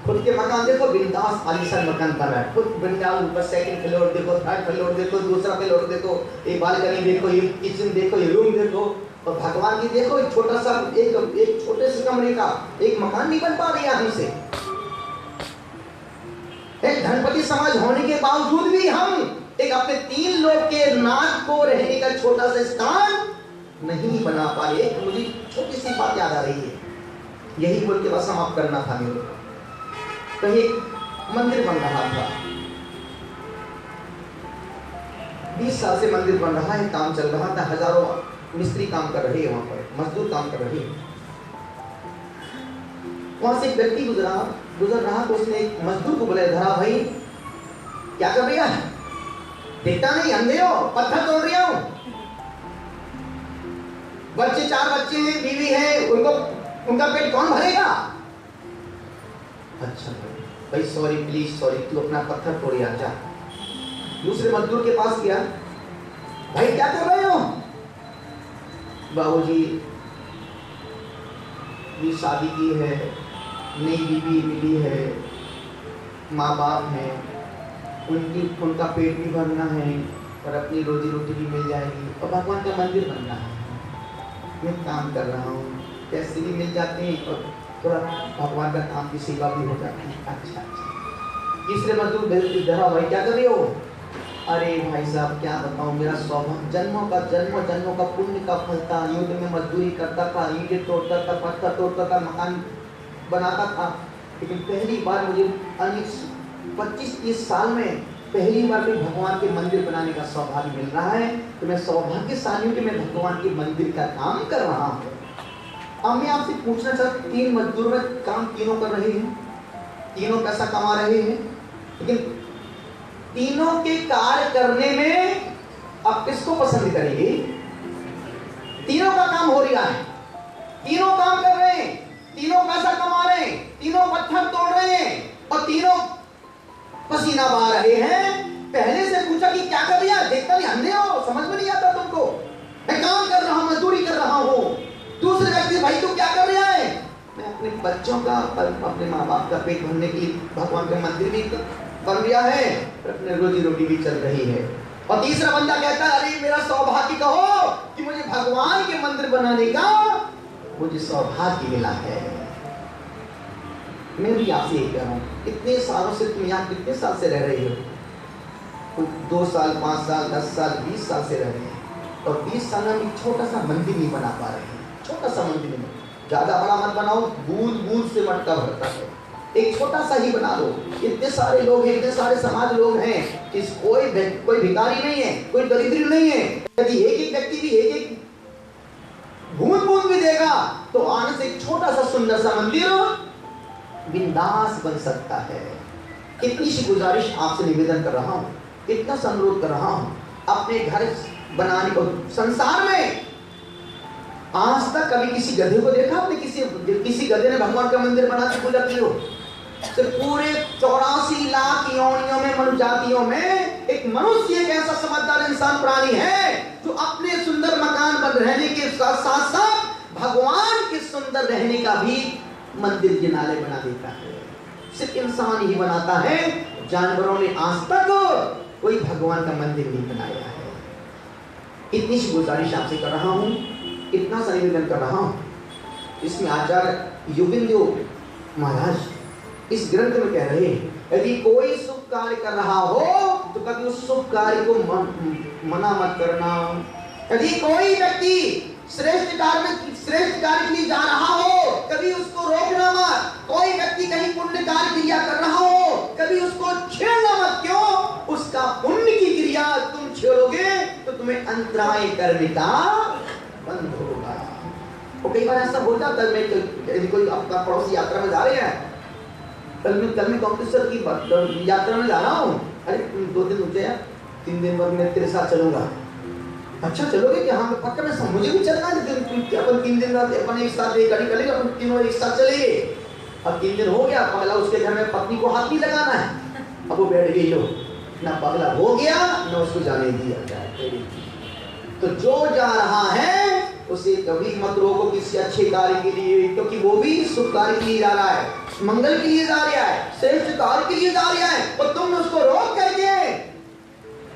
खुद के मकान देखो, बिंदास आलीशान मकान बना है, खुद बिंदास, ऊपर सेकंड फ्लोर देखो, थर्ड फ्लोर देखो, दूसरा फ्लोर देखो, एक बालकनी देखो, ये किचन देखो, ये रूम देखो, और भगवान की देखो एक छोटा सा एक छोटे से कमरे का एक मकान नहीं बन पा रही आदमी से। एक धनपति समाज होने के बावजूद भी हम एक अपने 3 लोग के नाथ को रहने का छोटा सा स्थान नहीं बना पा रहे। मुझे छोटी सी बात याद आ रही है, यही बोल के बस समाप्त करना था मेरे को। कहीं मंदिर बन रहा था, 20 साल से मंदिर बन रहा है, काम चल रहा था, हजारों मिस्त्री काम कर रहे हैं, वहां पर मजदूर काम कर रहे हैं। वहां से एक व्यक्ति गुजर रहा तो उसने एक मजदूर को बोला, धरा भाई क्या कर रहा है? देखता नहीं, अंधे हो, पत्थर तोड़ रहा हूं। बच्चे 4 बच्चे हैं, बीवी है, उनका पेट कौन भरेगा? अच्छा भाई सॉरी, प्लीज सॉरी, तू अपना पत्थर तोड़ आ जा। दूसरे मजदूर के पास गया, भाई क्या कर रहे हो? बाबूजी ये शादी की है, नई बीवी मिली है, माँ बाप हैं, उनका पेट भी भरना है और अपनी रोजी रोटी भी मिल जाएगी और भगवान का मंदिर बनना है। मैं काम कर रहा हूँ, पैसे भी मिल जाते हैं और थोड़ा भगवान का काम की सेवा भी हो जाती है। अच्छा। तीसरे मजदूर धरा, भाई क्या कर रहे हो? अरे भाई साहब क्या बताऊं, मेरा सौभाग्य जन्मों का पुण्य का फल था। युद्ध में मजदूरी करता था, ईंटें तोड़ता था, पत्थर तोड़ता था, मकान बनाता था, लेकिन पहली बार मुझे 25-30 साल में पहली बार भी भगवान के मंदिर बनाने का सौभाग्य मिल रहा है। तो मैं सौभाग्यशाली हूँ कि मैं भगवान के मंदिर का काम कर रहा हूँ। अब मैं आपसे पूछना चाहता हूँ, 3 मजदूर में काम तीनों कर रहे हैं, तीनों पैसा कमा रहे हैं, लेकिन तीनों के कार्य करने में आप किसको पसंद करेंगे? तीनों का काम हो रहा है, तीनों काम कर रहे हैं, तीनों पैसा कमा रहे हैं, तीनों पत्थर तोड़ रहे हैं और तीनों पसीना बहा रहे हैं। पहले से पूछा कि क्या कर रहा है? देखता नहीं, अंधे हो, समझ में नहीं आता तुमको? मैं काम कर रहा हूं, मजदूरी कर रहा हूं। दूसरे व्यक्ति, भाई तू क्या कर रहा है? मैं अपने बच्चों का, अपने माँ बाप का पेट भरने के लिए भगवान का मंदिर भी बन गया है, अपने रोजी रोटी भी चल रही है। और तीसरा बंदा कहता है, अरे मेरा सौभाग्य कहो कि मुझे भगवान के मंदिर बनाने का मुझे सौभाग्य मिला है। मैं भी आपसे यही कह रहा हूँ, इतने सालों से तुम यहाँ कितने साल से रह रही हो? 2 साल, 5 साल, 10 साल, 20 साल से रह रहे हैं और 20 साल में एक छोटा सा मंदिर नहीं बना पा रहे हैं। छोटा सा मंदिर नहीं, ज्यादा बड़ा मत बनाओ, बूंद से मटका भरता है, एक छोटा सा ही बना लो। इतने सारे लोग हैं, इतने सारे समाज लोग हैं, इस कोई भिखारी नहीं है, कोई दरिद्र नहीं है। यदि एक व्यक्ति भी एक बूंद बूंद भी देगा तो आने से एक छोटा सा सुंदर सा मंदिर बिंदास बन सकता है। इतनी सी गुजारिश आपसे निवेदन कर रहा हूँ, इतना सा अनुरोध कर रहा हूँ, अपने घर बनाने को। संसार में आज तक कभी किसी गधे को देखा आपने? किसी गधे ने भगवान का मंदिर बना के पूजा की हो? तो पूरे 84 लाख योनियों में, मनुष्य जातियों में एक मनुष्य एक ऐसा समझदार इंसान प्राणी है जो अपने सुंदर मकान पर रहने के साथ साथ भगवान के सुंदर रहने का भी मंदिर किनारे बना देता है। सिर्फ इंसान ही बनाता है, जानवरों ने आज तक कोई भगवान का मंदिर नहीं बनाया है। इतनी सी गुजारिश आपसे कर रहा हूँ, इतना सा निवेदन कर रहा हूँ। इसमें आचार्य योगेंद्र महाराज इस ग्रंथ में कह रहे हैं, यदि कोई शुभ कार्य कर रहा हो तो कभी उस शुभ कार्य को मना मत करना। यदि कोई व्यक्ति श्रेष्ठ कार्य के लिए जा रहा हो, कभी उसको रोकना मत। कोई व्यक्ति कहीं पुण्य कार्य क्रिया कर रहा हो, कभी उसको छेड़ना मत। क्यों? उसका पुण्य की क्रिया तुम छेड़ोगे तो तुम्हें अंतराय करने का बंद होगा। और कई बार ऐसा हो जाता है, मैं कोई अपना पड़ोसी यात्रा में जा रहे हैं, कल मैं कॉम्पिटिशन की यात्रा में जा रहा हूँ, अरे 2 दिन रुक जाए, 3 दिन बाद मैं तेरे साथ चलूंगा। अच्छा चलोगे कि? हाँ पक्का, मैं मुझे भी चलना है। अपन 3 दिन बाद अपन एक साथ गाड़ी करेंगे, अपन तीनों एक साथ चलेंगे। अब 3 दिन हो गया, पगला उसके घर में पत्नी को हाथ नहीं लगाना है, अब वो बैठ गई, लो ना पगला हो गया ना उसको जाने दिया जाए। तो जो जा रहा है उसे कभी मत रोको किसी अच्छे कार्य के लिए, क्योंकि वो भी शुभ कार्य के लिए जा रहा है, मंगल के लिए जा रहा है, श्रेष्ठ कार्य के लिए जा रहा है, और तुमने उसको रोक करके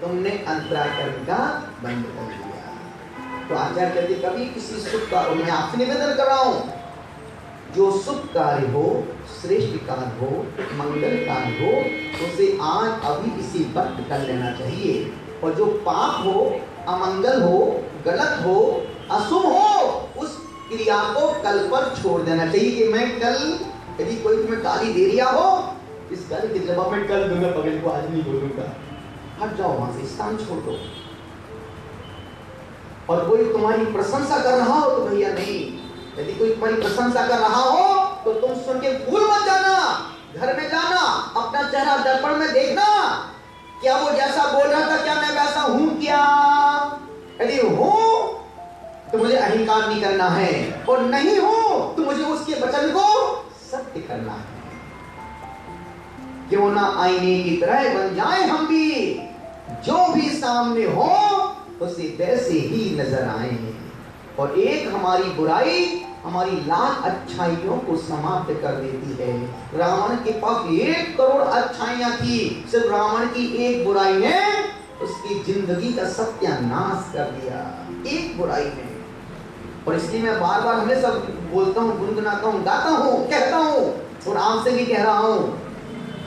तुमने अंतराय करने का बंद कर दिया। तो आचार्य कहते कभी किसी शुभ कार्य, मैं आपसे निवेदन कर रहा हूं, जो शुभ कार्य हो, श्रेष्ठ कार्य हो, मंगल कार्य हो, उसे आज अभी इसी वक्त कर लेना चाहिए। और जो पाप हो, अमंगल हो, गलत हो, अशुभ हो, उस क्रिया को कल पर छोड़ देना चाहिए। कि मैं कल, यदि कोई तुम्हें गाली दे रिया हो, इस गाली के जवाब में कल दूंगा, पगल को आज नहीं बोलूंगा, हट जाओ वहां से, स्थान छोड़ दो। और कोई तुम्हारी प्रशंसा कर रहा हो तो भैया नहीं, यदि कोई तुम्हारी प्रशंसा कर रहा हो तो तुम सुन के भूल मत जाना, घर में जाना, अपना चेहरा दर्पण में देखना, क्या वो जैसा बोल रहा था क्या मैं वैसा हूं क्या? यदि हूं तो मुझे अहंकार नहीं करना है, और नहीं हूं तो मुझे उसके वचन को सत्य करना है। क्यों ना आईने की तरह बन जाए हम भी, जो भी सामने हो उसे वैसे ही नजर आए। और एक हमारी बुराई हमारी लाख अच्छाइयों को समाप्त कर देती है। रावण के पास 1 करोड़ अच्छाइयां थी, सिर्फ रावण की एक बुराई ने उसकी जिंदगी का सत्यानाश कर दिया, एक बुराई ने। और इसलिए मैं बार बार हमेशा बोलता हूँ, गुनगुनाता हूँ, गाता हूँ, कहता हूँ, और आपसे भी कह रहा हूँ,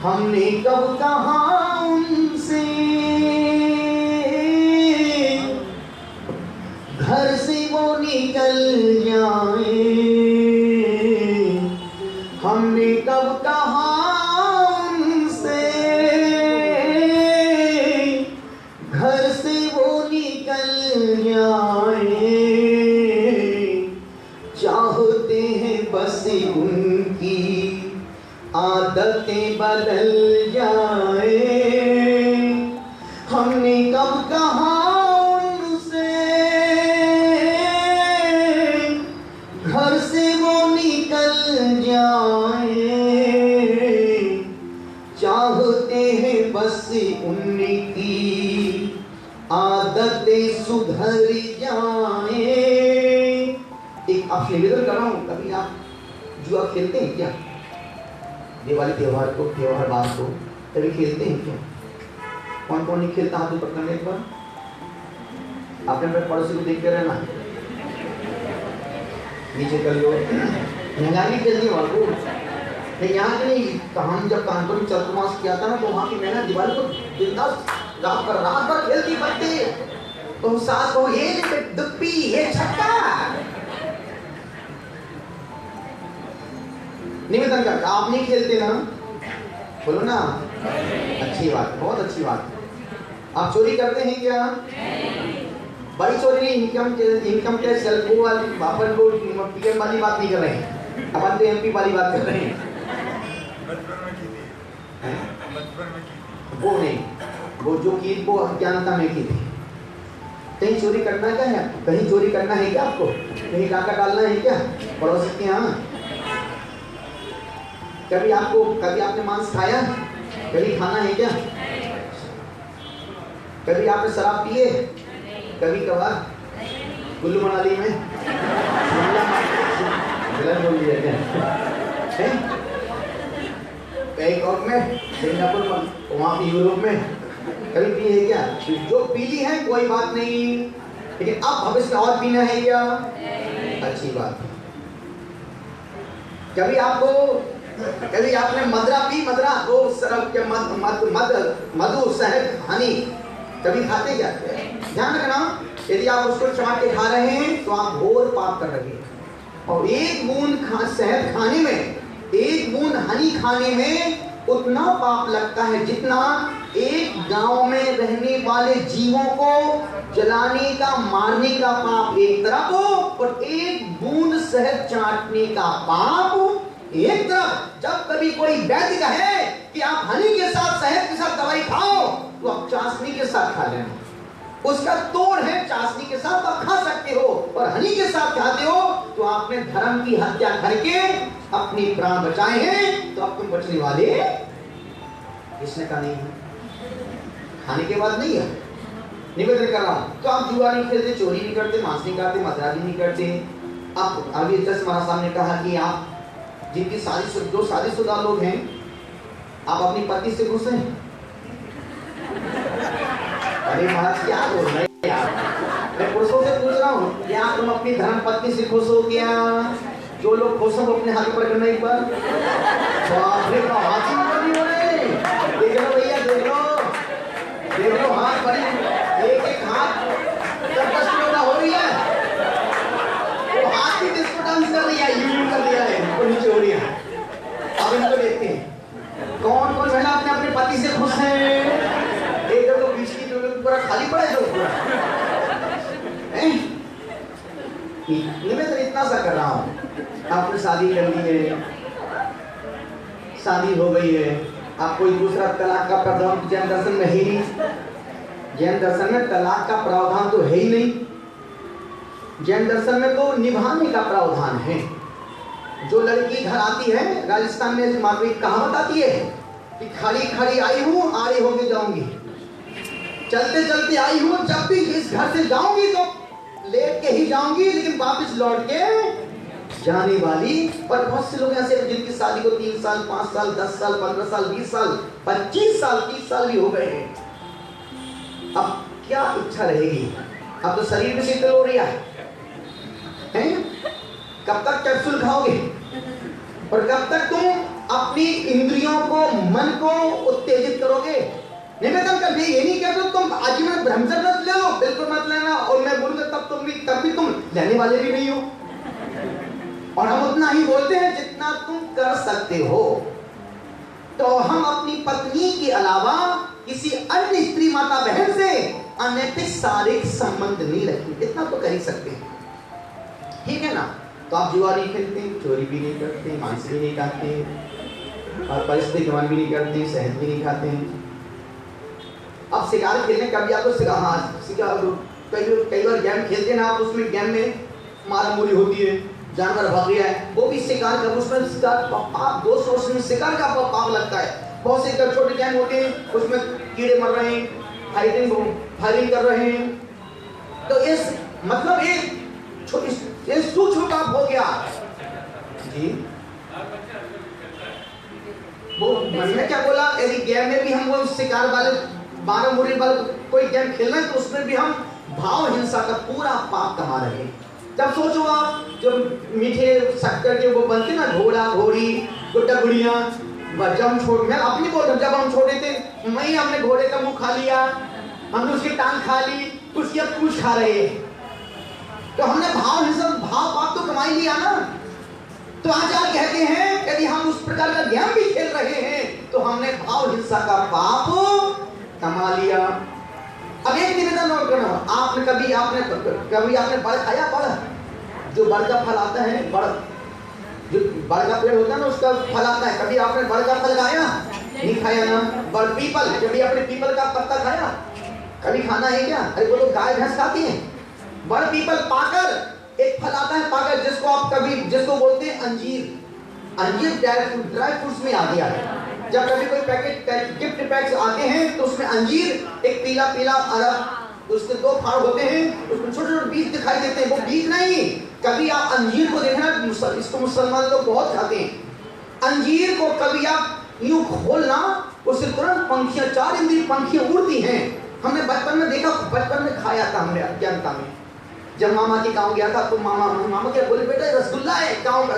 हमने कब कहा उनसे घर से वो निकल जाए, हमने कब कहा उनसे घर से वो निकल जाए, चाहते हैं बस उनकी आदतें बदल जाए। हमने कब कहा उनसे घर से वो निकल जाए, चाहते हैं बस उनकी आदतें सुधर जाए। एक आपसे निवेदन कर रहा हूं, कभी आप जुआ खेलते हैं क्या? दिवाली त्योहार को, त्योहार बाद को कभी खेलते हैं क्या? कौन कौन नहीं खेलता? हाथ ऊपर करने एक बार। आपने अपने पड़ोसी को देखते रहना, नीचे कर लो, महंगाई खेलनी है को नहीं, यहाँ की नहीं। हम जब कानपुर में चतुर्मास किया था ना, तो वहाँ की मैंने दिवाली को बिंदास रात भर खेलती बच्चे, तो सास को ये दुप्पी, ये छक्का, निवेदन करता। आप नहीं खेलते ना? बोलो ना, अच्छी बात, बहुत अच्छी बात। आप चोरी करते हैं क्या? बड़ी चोरी नहीं, इनकम टैक्स वो वाली अपन को पीएम वाली बात नहीं कर रहे हैं, अपन तो एमपी वाली बात कर रहे हैं। वो नहीं, वो जो की वो अज्ञानता में की थी। कहीं चोरी करना क्या है, कहीं चोरी करना है क्या आपको, कहीं डाका डालना है क्या पड़ोसी के यहाँ? कभी आपने मांस खाया, कभी खाना है क्या? कभी आपने शराब पिए, कभी कभार कुल्लू मनाली में गलत बोल दिया क्या? बैंकॉक में, सिंगापुर में, वहाँ पे यूरोप में कभी पी है क्या? जो पीली है कोई बात नहीं, लेकिन अब भविष्य में और पीना है क्या? अच्छी बात। कभी आपने मदरा पी, मदरा वो सरब के मधु शहद हनी कभी खाते क्या? ध्यान रखना, यदि आप उसको चाट के खा रहे हैं तो आप घोर पाप कर रहे हैं। और एक बूंद शहद खाने में, एक बूंद हनी खाने में उतना पाप लगता है जितना एक गांव में रहने वाले जीवों को जलाने का, मारने का पाप एक तरफ हो, और एक बूंद शहद चाटने का पाप एक तरफ। जब कभी कोई वैद्य कहे कि आप हनी के साथ, शहद के साथ दवाई खाओ, तो आप चाशनी के साथ खा लेना। उसका तोड़ है, चाशनी के साथ आप खा सकते हो, और हनी के साथ खाते हो तो आपने धर्म की हत्या करके अपनी प्राण बचाए हैं, तो अब तुम बचने वाले इसने कहा नहीं है, खाने के बाद नहीं है। निवेदन कर रहा हूं, तो आप जुआ नहीं खेलते, चोरी नहीं करते, मांस नहीं खाते, मदराजी नहीं करते। अब अभी जस्ट महाराज साहब ने कहा कि आप जिनकी जो शादीशुदा लोग हैं, आप अपनी पति से खुश हैं? अरे महाराज क्या बोल रहे हैं यार, मैं पुरुषों से पूछ रहा हूँ, क्या तुम अपनी धर्म पत्नी से खुश हो क्या? जो लोग खुश हो अपने हाथ पर करना एक बार। बाप रे, हाथ ही हो रहे, देख लो भैया, देख लो हाथ बड़ी, एक हाथ 10 किलो का हो रही है, वो हाथ ही डिस्को डांस कर रही है, यूं कर दिया है, वो नीचे हो रही है। अब इनको देखते हैं कौन कौन महिला अपने अपने पति से खुश है। एक तो बीच की जो पूरा खाली पड़ा है, जो पूरा मैं तो इतना सा कर रहा हूँ। आपने शादी कर ली है, शादी हो गई है, आप कोई दूसरा तलाक का प्रावधान जैन दर्शन में है नहीं। जैन दर्शन में तलाक का प्रावधान तो है ही नहीं। जैन दर्शन में तो निभाने का प्रावधान है। जो लड़की घर आती है, राजस्थान में मालवी कहावत आती है कि खड़ी खड़ी आई हूँ, आड़ी होके जाऊंगी, चलते चलते आई हूँ, जब भी इस घर से जाऊंगी तो लेट के ही जाऊंगी, लेकिन वापस लौट के जाने वाली। और बहुत से लोग ऐसे जिनकी शादी को 3 साल, 5 साल, 10 साल, 15 साल, 20 साल, 25 साल, 30 साल भी हो गए हैं। अब क्या इच्छा रहेगी? अब तो शरीर में शीतल हो रही है। कब तक कैप्सूल खाओगे? और कब तक तुम अपनी इंद्रियों को, मन को उत्तेजित करोगे? निवेदन कर ये नहीं कहते तुम आजीवन ब्रह्मचर्य मत ले लो, बिल्कुल मत लेना, और मैं बोलूंगा तब भी तुम लेने वाले भी नहीं हो। और हम उतना ही बोलते हैं जितना तुम कर सकते हो। तो हम अपनी पत्नी के अलावा किसी अन्य स्त्री, माता, बहन से अनैतिक शारीरिक संबंध नहीं रखेंगे, इतना तो कर ही सकते हैं, ठीक है ना? तो आप जुआ नहीं खेलते, चोरी भी नहीं करते, मांस भी नहीं खाते, और परिस्थिति गमन भी नहीं करते, शहद भी नहीं खाते। अब शिकार खेलने का भी आपको शिकार कई बार गेम खेलते ना आप, उसमें गेम में मारा मूरी होती है, जानवर भाग गया है, वो भी शिकार का, उसमें शिकार पाप, दोष उसमें शिकार का पाप लगता है। बहुत से छोटे गेम होते हैं, उसमें कीड़े मर रहे हैं, फायरिंग कर रहे हैं, तो इस मतलब ये सूक्ष्म पाप हो गया जी। वो मैंने क्या बोला, यदि गेम में भी हम वो शिकार वाले, मारा मूरी वाले कोई गेम खेलना है, तो उसमें भी हम भाव हिंसा का पूरा पाप कमा रहे हैं। जब सोचो आप, जब मीठे शक्कर के वो बनते ना, घोड़ा घोड़ी, गुड्डा गुड़िया, मैं अपनी बोल रहा, जब हम छोटे थे, हमने घोड़े का मुंह खा लिया, हमने उसकी टांग खा ली, उसकी अब पूंछ खा रहे हैं, तो हमने भाव हिंसा, भाव पाप तो कमा ही लिया ना। तो आचार्य कहते हैं यदि हम उस प्रकार का गेम भी खेल रहे हैं, तो हमने भाव हिंसा का पाप कमा लिया। अब एक निवेदन और करना, आपने कभी आपने बड़ खाया? बड़, जो बड़ का फल आता है, बड़ जो बड़ का पेड़ होता है ना, उसका फल आता है। कभी आपने बड़ का फल खाया? नहीं खाया ना। बड़ पीपल, कभी आपने पीपल का पत्ता खाया? कभी खाना है क्या? अरे वो लोग गाय भैंस खाती हैं। बड़ पीपल, पाकर एक फल आता है, पाकर, जिसको बोलते हैं अंजीर। अंजीर ड्राई फ्रूट्स में आ गया है। जब कभी कोई गिफ्ट पैक्स आते हैं तो उसमें अंजीर एक पीला पीला अरब, उसके 2 फाड़ होते हैं, उसमें छोटे छोटे बीज दिखाई देते हैं। वो बीज नहीं, कभी आप अंजीर को देखना, इसको मुसलमान लोग बहुत खाते हैं। अंजीर को कभी आप यूं खोलना, उससे तुरंत पंखियां, 4 इंद्री पंखियां उड़ती हैं। हमने बचपन में देखा, बचपन में खाया था हमने अज्ञानता में। जब मामा के गांव गया था तो मामा क्या बोले, बेटा रसगुल्ला है, गांव का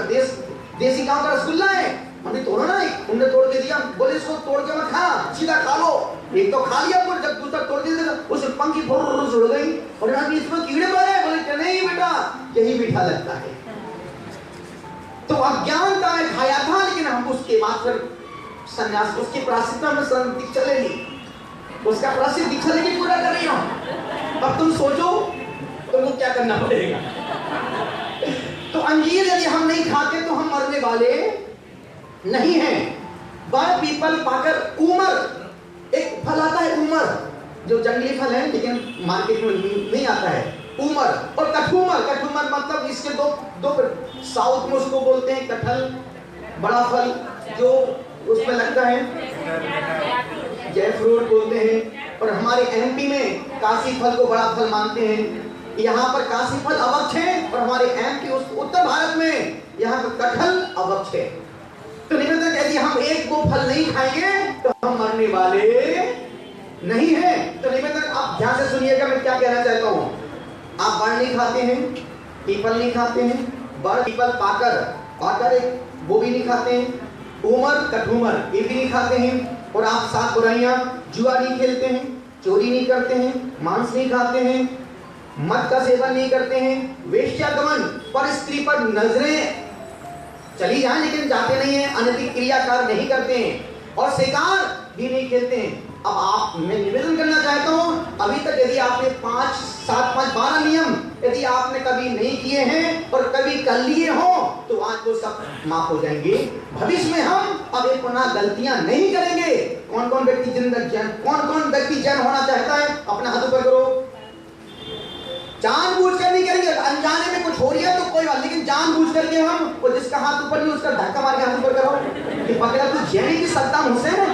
देसी गांव का रसगुल्ला है। हमने तोड़ा ना, उन्होंने तोड़ के दिया, बोले इसको तोड़ के मत खा, सीधा खा लो। एक तो खा लिया, बोले जब दूसरा तोड़ के दिया उस पंखी फुर्र उड़ गई। और यहाँ इसमें कीड़े पड़े हैं, बोले नहीं बेटा यही मीठा लगता है। तो अज्ञानता में खाया था, लेकिन हम उसके बाद फिर संन्यास, उसकी प्रायश्चित में दीक्षा ले ली, उसका प्रायश्चित दीक्षा लेके पूरा कर रही हूं। अब तुम सोचो तुमको क्या करना पड़ेगा। तो अंजीर यदि हम नहीं खाते तो हम मरने वाले नहीं हैं। बड़ पीपल, पाकर, उमर, एक फल आता है उमर, जो जंगली फल है लेकिन मार्केट में नहीं आता है, उमर। और कठूमर, कठूमर मतलब इसके दो साउथ में उसको बोलते हैं कटहल, बड़ा फल जो उसमें लगता है, जयफ्रूट बोलते हैं। और हमारे एमपी में काशी फल को बड़ा फल मानते हैं। यहाँ पर काशी फल अवक्ष है और हमारे एमपी उत्तर भारत में यहाँ पर कटहल अवक्ष है। तो निवेदन, यदि हम एक दो फल नहीं खाएंगे तो हम मरने वाले नहीं हैं। तो निवेदन, आप ध्यान से सुनिएगा मैं क्या कहना चाहता हूँ। आप बड़ नहीं खाते हैं, पीपल नहीं खाते हैं, बड़ पीपल पाकर एक वो भी नहीं खाते हैं, उमर कठूमर ये भी नहीं खाते हैं। और आप 7 बुराइयां, जुआ नहीं खेलते हैं, चोरी नहीं करते हैं, मांस नहीं खाते हैं, मद का सेवन नहीं करते हैं, वेश्यागमन पर स्त्री पर नजरें चली जाए लेकिन जाते नहीं हैं, अनैतिक क्रियाकार नहीं करते हैं और शिकार भी नहीं खेलते हैं। अब आप, मैं निवेदन करना चाहता हूं, अभी तक यदि आपने 5, 7, 5, 12 नियम यदि आपने कभी नहीं किए हैं और कभी कर लिए हो तो आज तो सब माफ हो जाएंगे। भविष्य में हम अब एक पुनः गलतियां नहीं करेंगे। कौन कौन व्यक्ति जन होना चाहता है? अपना हाथ ऊपर करो। जानबूझ कर नहीं करेंगे, अनजाने में कुछ हो रही है तो कोई बात, लेकिन जानबूझ करके हम, वो जिसका हाथ ऊपर नहीं उसका धक्का मार के हाथ ऊपर करो कि पकड़ा तो जैनी की सद्दाम हुसैन है।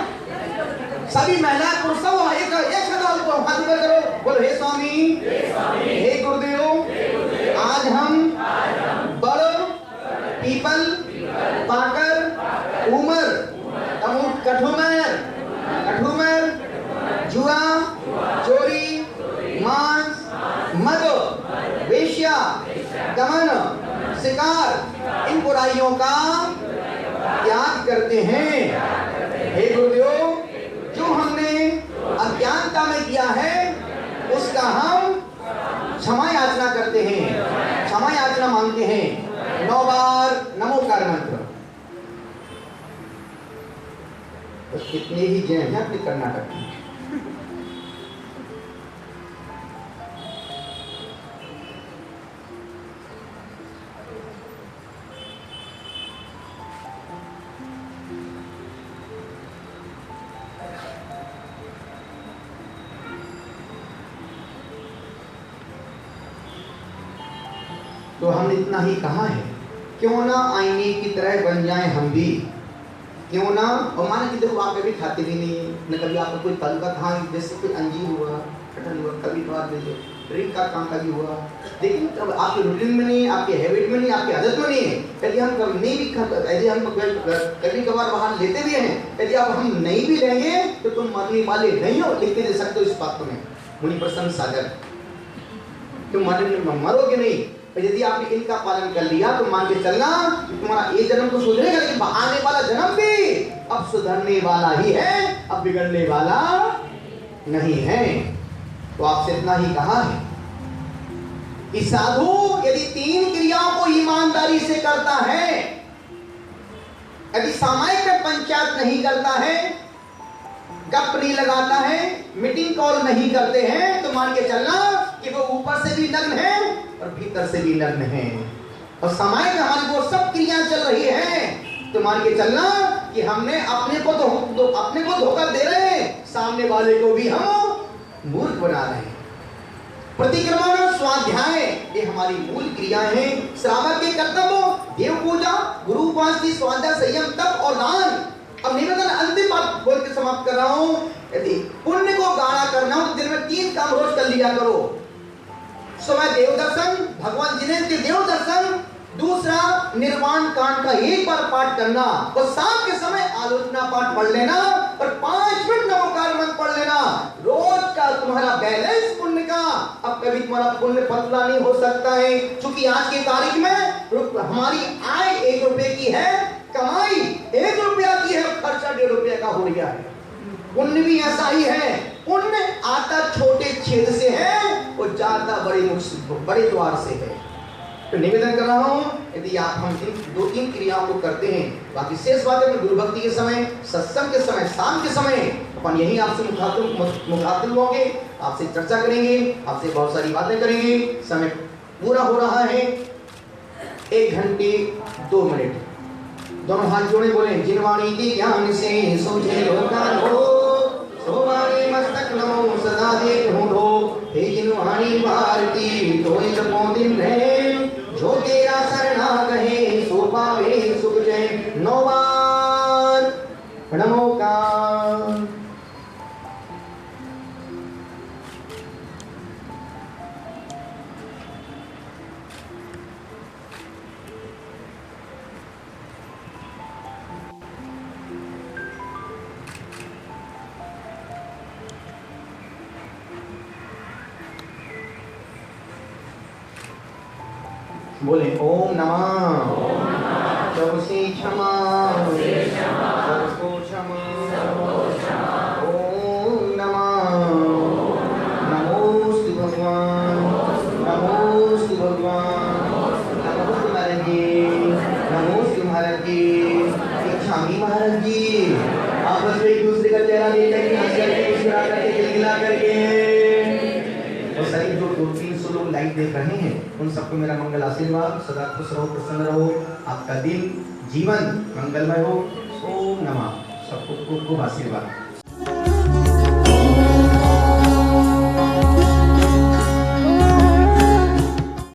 सभी महिला पुरुष सब एक हाथ ऊपर करो, बोलो हे स्वामी, हे गुरुदेव, आज हम बड़ पीपल, पाकर, उमर, कठूमर, जुआ, चोरी, मांस, मद, वेश्या, गमन, शिकार, इन बुराइयों का त्याग करते हैं। हे गुरुदेव, जो हमने अज्ञानता में किया है उसका हम क्षमा याचना करते हैं, क्षमा याचना मांगते हैं। 9 बार नमोकार मंत्र। तो कितने ही जैन हैं अपने कर्नाटक में। तो हमने इतना ही कहा है, क्यों ना आईने की तरह बन जाएं हम भी, क्यों ना। और माने कि देखो आप कभी खाते भी नहीं है, न कभी आपको कोई तल का खा, जैसे कोई अंजीर हुआ, कटहल हुआ, कभी बात ले ड्रिंक का काम कभी हुआ, लेकिन तब आपके रूटीन में नहीं, आपके हैबिट में नहीं, आपकी आदत में नहीं है। यदि हम कभी नहीं भी यदि हम कभी कभार बाहर लेते भी हैं, यदि आप हम नहीं भी लेंगे तो तुम मरने वाले नहीं हो, लिख के दे सकते हो इस बात में मुनि प्रसन्न सागर, तुम मरोगे नहीं। यदि आपने इनका पालन कर लिया तो मान के चलना तुम्हारा ये जन्म तो सुधरेगा, लेकिन आने वाला जन्म भी अब सुधरने वाला ही है, अब बिगड़ने वाला नहीं है। तो आपसे इतना ही कहा है कि साधु यदि 3 क्रियाओं को ईमानदारी से करता है, यदि सामायिक में पंचायत नहीं करता है, गप नहीं लगाता है, मीटिंग कॉल नहीं करते हैं, तो मान के चलना कि वो ऊपर से भी नग्न है और भीतर से भी नग्न है। और समय में हमारी वो सब क्रिया चल रही है, तो मान के चलना कि हमने अपने को धोखा दे रहे हैं, सामने वाले को भी हम मूर्ख बना रहे हैं। प्रतिक्रमण और स्वाध्याय ये हमारी मूल क्रियाएं हैं। श्रावक के कर्तव्य देव पूजा, गुरु उपासना, स्वाध्याय, संयम, तप और दान। अब निवेदन अंतिम बात बोल के समाप्त कर रहा हूं। यदि पुण्य को गाढ़ा करना हो तो दिन में 3 काम रोज कर लिया करो। सुबह देव दर्शन, भगवान जिनेन्द्र के देव दर्शन, दूसरा निर्वाण कांड का एक बार पाठ करना, और शाम के समय आलोचना पाठ पढ़ लेना, और 5 मिनट नमोकार मंत्र पढ़ लेना। रोज का तुम्हारा बैलेंस पुण्य का। अब कभी तुम्हारा पुण्य पतला नहीं हो सकता है, क्योंकि आज की तारीख में हमारी आय 1 रुपए की है, कमाई 1 रुपया की है, खर्चा 1.5 रुपया का हो गया है। पुण्य भी ऐसा ही है, पुण्य आता छोटे छेद से है, वो जाता बड़े द्वार से है। तो निवेदन कर रहा हूं, यदि आप हम 2-3 क्रियाओं को करते हैं, बाकी शेष बातें में गुरु भक्ति के समय, सत्संग के समय, शाम के समय अपन यही आपसे मुखातिब होंगे, आपसे चर्चा करेंगे, आपसे बहुत सारी बातें करेंगे। समय पूरा हो रहा है, 1 घंटे 2 मिनट। दोनों हाथ जोड़े बोले, जिनवाणी के ज्ञान से सूझे लोकान हो, सोमारे मस्तक नमो सदा दे ढूंढो, हे जिनवाणी भारती तोय जपो दिन है, जो तेरा शरणा कहे सो पावे सुख जय। 9 बार नमोकार। बोले ओम नमः, सबसे क्षमा, सबको क्षमा, ओम नमः, नमोस्तु भगवान, नमोस्तु भगवान, नमोस्तु महाराज जी, नमोस्तु महाराज जी, स्वामी महाराज जी। आपस में एक दूसरे का चेहरा देख करके, हंस करके, मुस्कुरा करके, गिलगिला करके, और सभी जो 200-300 लोग लाइव देख रहे हैं, उन सबको मेरा मंगल आशीर्वाद। सदा खुश रहो, प्रसन्न रहो, आपका दिन जीवन मंगलमय हो। ओम नमः। सबको खूब खूब आशीर्वाद।